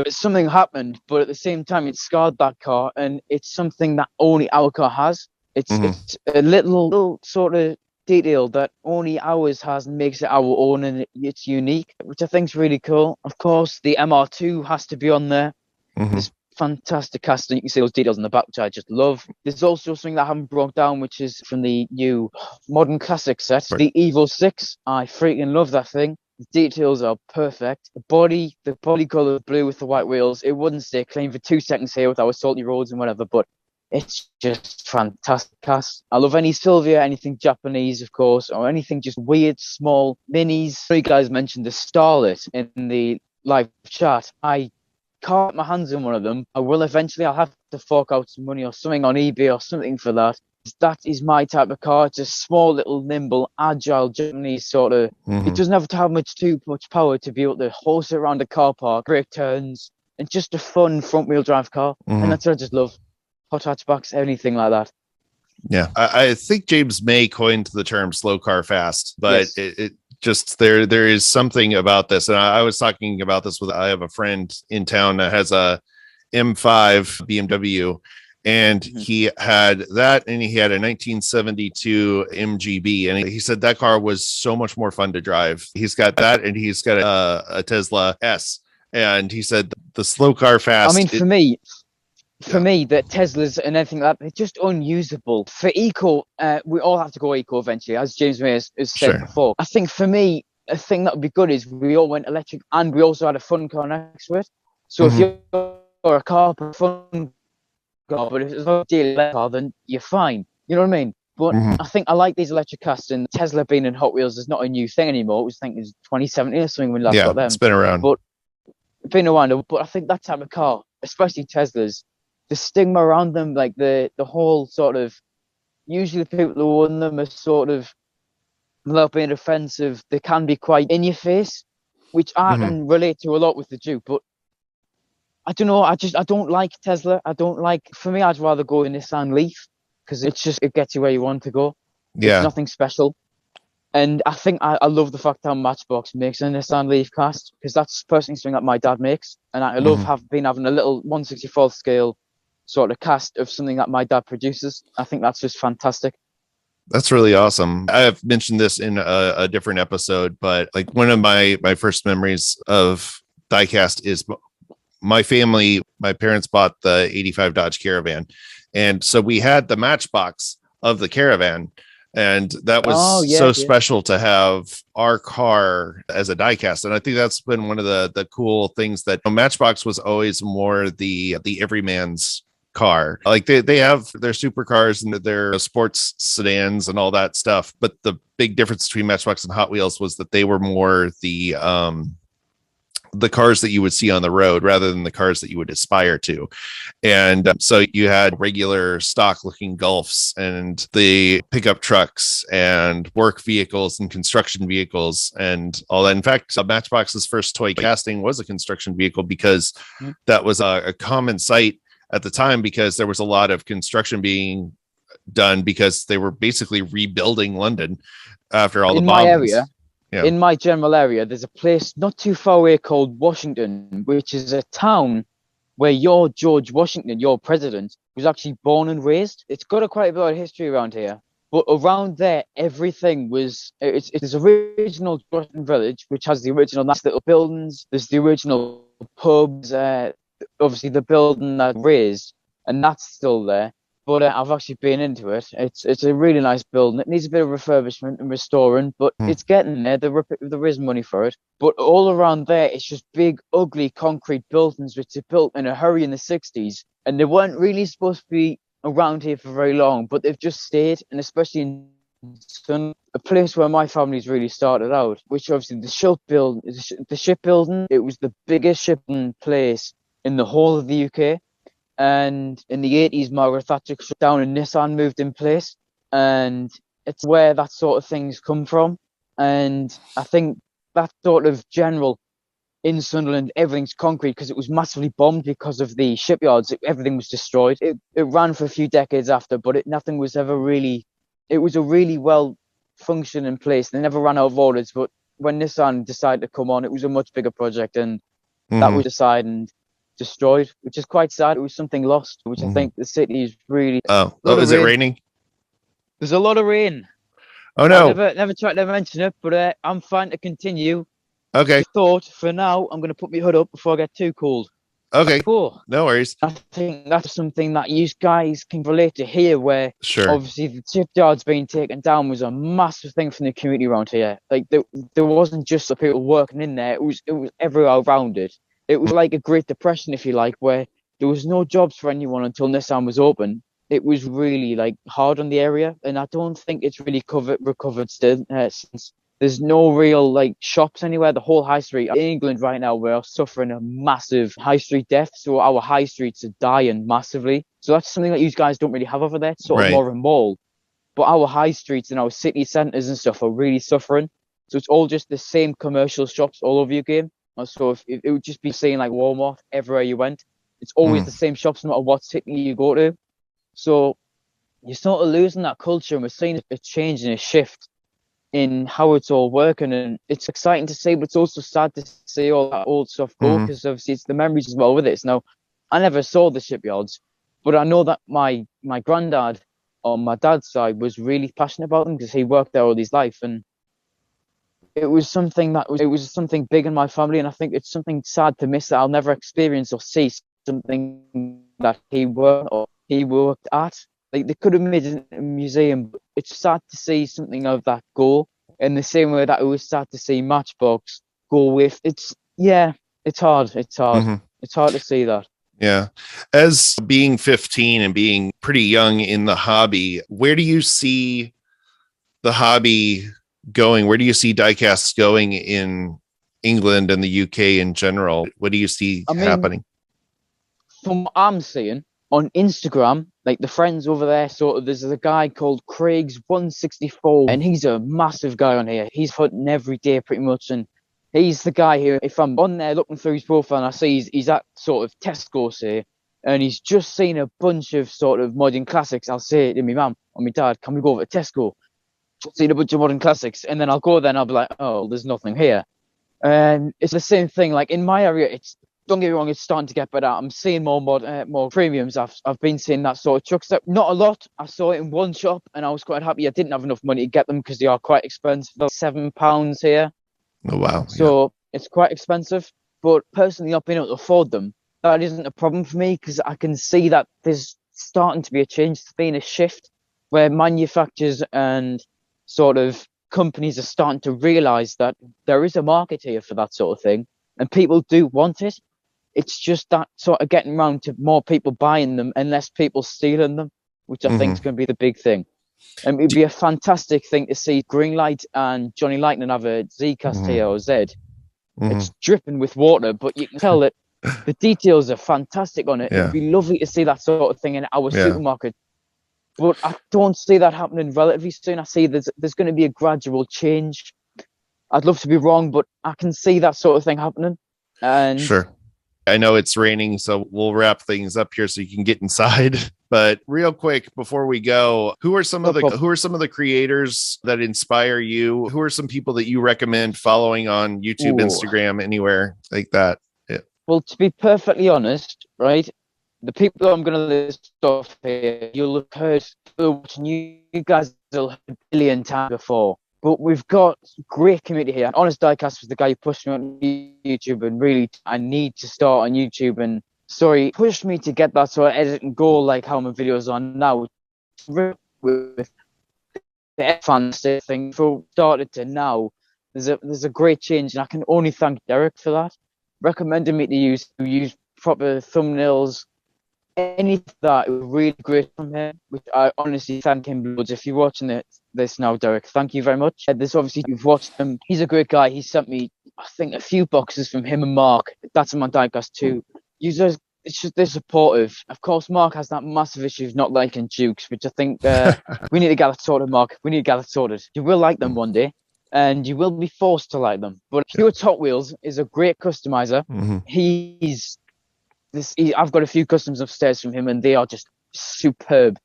Something happened, but at the same time, it scarred that car, and it's something that only our car has. It's a little sort of detail that only ours has and makes it our own, and it's unique, which I think is really cool. Of course, the MR2 has to be on there. There's fantastic casting. You can see those details in the back, which I just love. There's also something that I haven't brought down, which is from the new modern classic set, the Evo 6. I freaking love that thing. The details are perfect. The body color blue with the white wheels. It wouldn't stay clean for 2 seconds here with our salty roads and whatever, but it's just fantastic cast. I love any Sylvia, anything Japanese, of course, or anything just weird, small minis. You guys mentioned the Starlet in the live chat. I can't get my hands on one of them. I will eventually. I'll have to fork out some money or something on eBay or something for that. That is my type of car. It's a small, little, nimble, agile Japanese sort of. It doesn't have to have too much power to be able to horse it around a car park, break turns, and just a fun front-wheel drive car. And that's what I just love. Hot hatchbacks, anything like that.
Yeah, I think James May coined the term "slow car fast," but it just there is something about this, and I was talking about this I have a friend in town that has a M5 BMW, and he had that, and he had a 1972 MGB, and he said that car was so much more fun to drive. He's got that, and he's got a Tesla S. And he said the slow car fast.
I mean, for me, that Teslas and everything like that, they're just unusable. For eco, we all have to go eco eventually, as James May has said before. I think for me, a thing that would be good is we all went electric and we also had a fun car next to it. So if you're a car, a fun car, but if it's not a electric car, then you're fine. You know what I mean? But I think I like these electric cars, and Tesla being in Hot Wheels is not a new thing anymore. It was, I think, it was 2017 or something when we last got them.
It's been around.
But I think that type of car, especially Teslas, the stigma around them, like the whole sort of, usually the people who own them are sort of, without being offensive, they can be quite in your face, which I can relate to a lot with the Juke. But I don't know, I don't like Tesla. For me, I'd rather go in Nissan Leaf because it gets you where you want to go.
Yeah.
It's nothing special. And I think I love the fact that Matchbox makes a Nissan Leaf cast, because that's personally something that my dad makes. And I love having a little 1/64th scale sort of cast of something that my dad produces. I think that's just fantastic.
That's really awesome. I've mentioned this in a different episode, but like one of my first memories of diecast is my parents bought the 85 Dodge Caravan. And so we had the Matchbox of the Caravan. And that was special to have our car as a diecast. And I think that's been one of the cool things that Matchbox was always more the everyman's car. Like they have their supercars and their sports sedans and all that stuff. But the big difference between Matchbox and Hot Wheels was that they were more the cars that you would see on the road rather than the cars that you would aspire to. And so you had regular stock looking Golfs and the pickup trucks and work vehicles and construction vehicles and all that. In fact, Matchbox's first toy casting was a construction vehicle, because that was a common sight at the time, because there was a lot of construction being done because they were basically rebuilding London after all the bombs.
Area. Yeah. In my general area, there's a place not too far away called Washington, which is a town where your George Washington, your president, was actually born and raised. It's got quite a bit of history around here. But around there, everything was... It's original Washington Village, which has the original nice little buildings. There's the original pubs, obviously the building that raised, and that's still there. But I've actually been into it. It's a really nice building. It needs a bit of refurbishment and restoring, but it's getting there. There is money for it. But all around there, it's just big, ugly concrete buildings which are built in a hurry in the 60s. And they weren't really supposed to be around here for very long, but they've just stayed. And especially in a place where my family's really started out, which obviously the shipbuilding, it was the biggest shipping place in the whole of the UK. And in the 80s, Margaret Thatcher shut down and Nissan moved in place. And it's where that sort of things come from. And I think that sort of general in Sunderland, everything's concrete because it was massively bombed because of the shipyards. Everything was destroyed. It ran for a few decades after, but nothing was ever really... It was a really well functioning place. They never ran out of orders. But when Nissan decided to come on, it was a much bigger project. And that was decided and destroyed, which is quite sad. It was something lost, which I think the city is really...
is it raining?
There's a lot of rain.
Oh no.
I never tried to mention it, but I'm fine to continue.
Okay.
I thought for now I'm going to put my hood up before I get too cold.
Okay. Cool. No worries.
I think that's something that you guys can relate to here, where obviously the shipyards being taken down was a massive thing from the community around here. Like there wasn't just the people working in there; it was everywhere around it. It was like a Great Depression, if you like, where there was no jobs for anyone until Nissan was open. It was really like hard on the area, and I don't think it's really recovered still since. There's no real like shops anywhere. The whole high street in England right now, we're suffering a massive high street death. So our high streets are dying massively. So that's something that you guys don't really have over there. It's sort of more a mall. But our high streets and our city centres and stuff are really suffering. So it's all just the same commercial shops all over your game. So if it would just be saying like Walmart everywhere you went. It's always the same shops no matter what city you go to. So you're sort of losing that culture, and we're seeing a change and a shift in how it's all working. And it's exciting to see, but it's also sad to see all that old stuff go, because obviously it's the memories as well with it. Now, I never saw the shipyards, but I know that my granddad on my dad's side was really passionate about them because he worked there all his life. And it was something it was something big in my family, and I think it's something sad to miss that I'll never experience or see something that he worked at. Like they could have made it a museum, but it's sad to see something of that go in the same way that it was sad to see Matchbox go with. It's hard. It's hard.
Mm-hmm.
It's hard to see that.
Yeah. As being 15 and being pretty young in the hobby, where do you see the hobby going? Where do you see diecasts going in England and the UK in general? What do you see happening?
From what I'm seeing on Instagram, like the friends over there, there's a guy called Craig's 164, and he's a massive guy on here. He's hunting every day pretty much, and he's the guy who, if I'm on there looking through his profile and I see he's at sort of Tesco, say, and he's just seen a bunch of sort of modern classics, I'll say to my mum or my dad, can we go over to Tesco? Just seen a bunch of modern classics. And then I'll go there and I'll be like, oh, there's nothing here. And it's the same thing. Like in my area, don't get me wrong, it's starting to get better. I'm seeing more premiums. I've been seeing that sort of trucks. Not a lot. I saw it in one shop and I was quite happy. I didn't have enough money to get them because they are quite expensive. About £7 here.
Oh, wow.
So it's quite expensive, but personally not being able to afford them, that isn't a problem for me because I can see that there's starting to be a change. There's been a shift where manufacturers and sort of companies are starting to realize that there is a market here for that sort of thing and people do want it. It's just that sort of getting around to more people buying them and less people stealing them, which I think is going to be the big thing. And it'd be a fantastic thing to see Greenlight and Johnny Lightning have a Diecast here or Z. It's dripping with water, but you can tell that the details are fantastic on it.
Yeah.
It'd be lovely to see that sort of thing in our supermarket. But I don't see that happening relatively soon. I see there's going to be a gradual change. I'd love to be wrong, but I can see that sort of thing happening. And
sure. I know it's raining, so we'll wrap things up here so you can get inside. But real quick before we go, who are some of the creators that inspire you? Who are some people that you recommend following on YouTube, Instagram, anywhere like that? Yeah.
Well, to be perfectly honest, right, the people I'm going to list off here, you'll have heard, you guys will have heard a billion times before. But we've got great community here. Honest Diecast was the guy who pushed me on YouTube, and really, I need to start on YouTube. And pushed me to get that sort of edit and go like how my videos are now. With the fantastic thing from started to now, there's a great change, and I can only thank Derek for that. Recommending me to use proper thumbnails. Anything that was really great from him, which I honestly thank him loads. If you're watching this now, Derek, thank you very much. There's obviously, you've watched him. He's a great guy. He sent me, I think, a few boxes from him and Mark. That's in my Diecast too. Users, they're supportive. Of course, Mark has that massive issue of not liking Jukes, which I think we need to get that sorted, Mark. We need to get that sorted. You will like them one day, and you will be forced to like them. But Shoutout Hot Wheels is a great customizer. I've got a few customs upstairs from him, and they are just superb.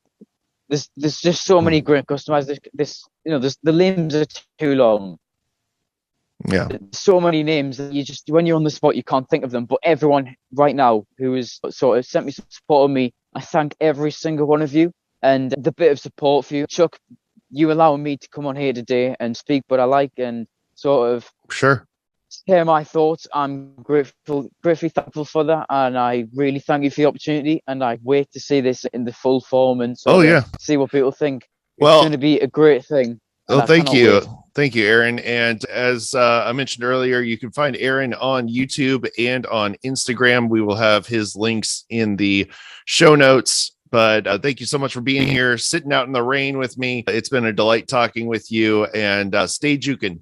There's just so many great customizers. The limbs are too long.
Yeah.
So many names that when you're on the spot, you can't think of them. But everyone right now who has sort of sent me some support on me, I thank every single one of you. And the bit of support for you, Chuck, you allowing me to come on here today and speak, but I like and sort of share my thoughts. I'm gratefully thankful for that, and I really thank you for the opportunity. And I wait to see this in the full form and see what people think. It's going to be a great thing.
Well, thank you. Thank you, Aaron. And as I mentioned earlier, you can find Aaron on YouTube and on Instagram. We will have his links in the show notes. But thank you so much for being here, sitting out in the rain with me. It's been a delight talking with you, and stay jukin'.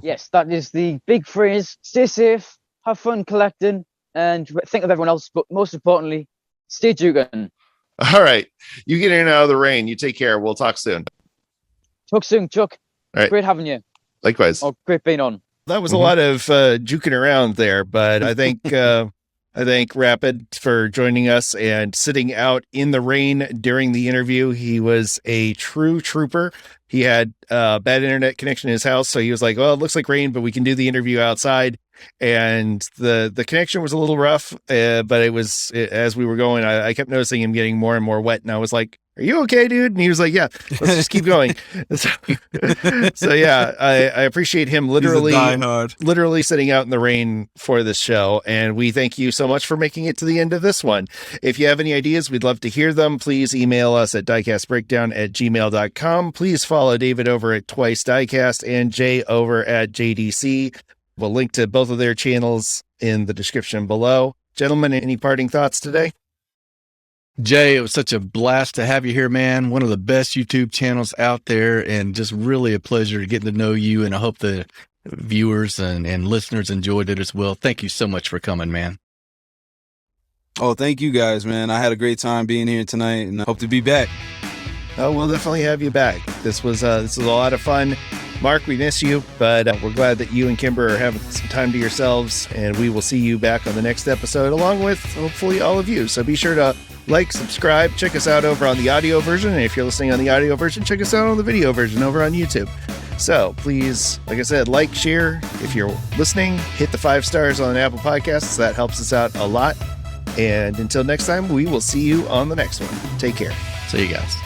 Yes, that is the big phrase. Stay safe, have fun collecting, and think of everyone else. But most importantly, stay jukin'.
All right. You get in and out of the rain. You take care. We'll talk soon.
Talk soon, Chuck.
All right.
Great having you.
Likewise.
Oh, great being on.
That was a lot of juking around there, but I think I thank Rapid for joining us and sitting out in the rain during the interview. He was a true trooper. He had bad internet connection in his house, so he was like, well, it looks like rain, but we can do the interview outside. And the connection was a little rough, but it was, as we were going, I kept noticing him getting more and more wet, and I was like, are you okay, dude? And he was like, yeah, let's just keep going. So yeah, I appreciate him literally sitting out in the rain for this show. And we thank you so much for making it to the end of this one. If you have any ideas, we'd love to hear them. Please email us at diecastbreakdown@gmail.com. Please follow David over at Twice Diecast and Jay over at JDC. We'll link to both of their channels in the description below. Gentlemen, any parting thoughts today?
Jay, it was such a blast to have you here, man. One of the best YouTube channels out there, and just really a pleasure getting to know you. And I hope the viewers and listeners enjoyed it as well. Thank you so much for coming, man.
Oh, thank you guys, man. I had a great time being here tonight, and I hope to be back.
Oh, we'll definitely have you back. This was a lot of fun. Mark, we miss you, but we're glad that you and Kimber are having some time to yourselves, and we will see you back on the next episode, along with hopefully all of you. So be sure to like, subscribe, check us out over on the audio version. And if you're listening on the audio version, check us out on the video version over on YouTube. So please, like I said, like, share. If you're listening, hit the 5 stars on Apple Podcasts. That helps us out a lot. And until next time, we will see you on the next one. Take care.
See you guys.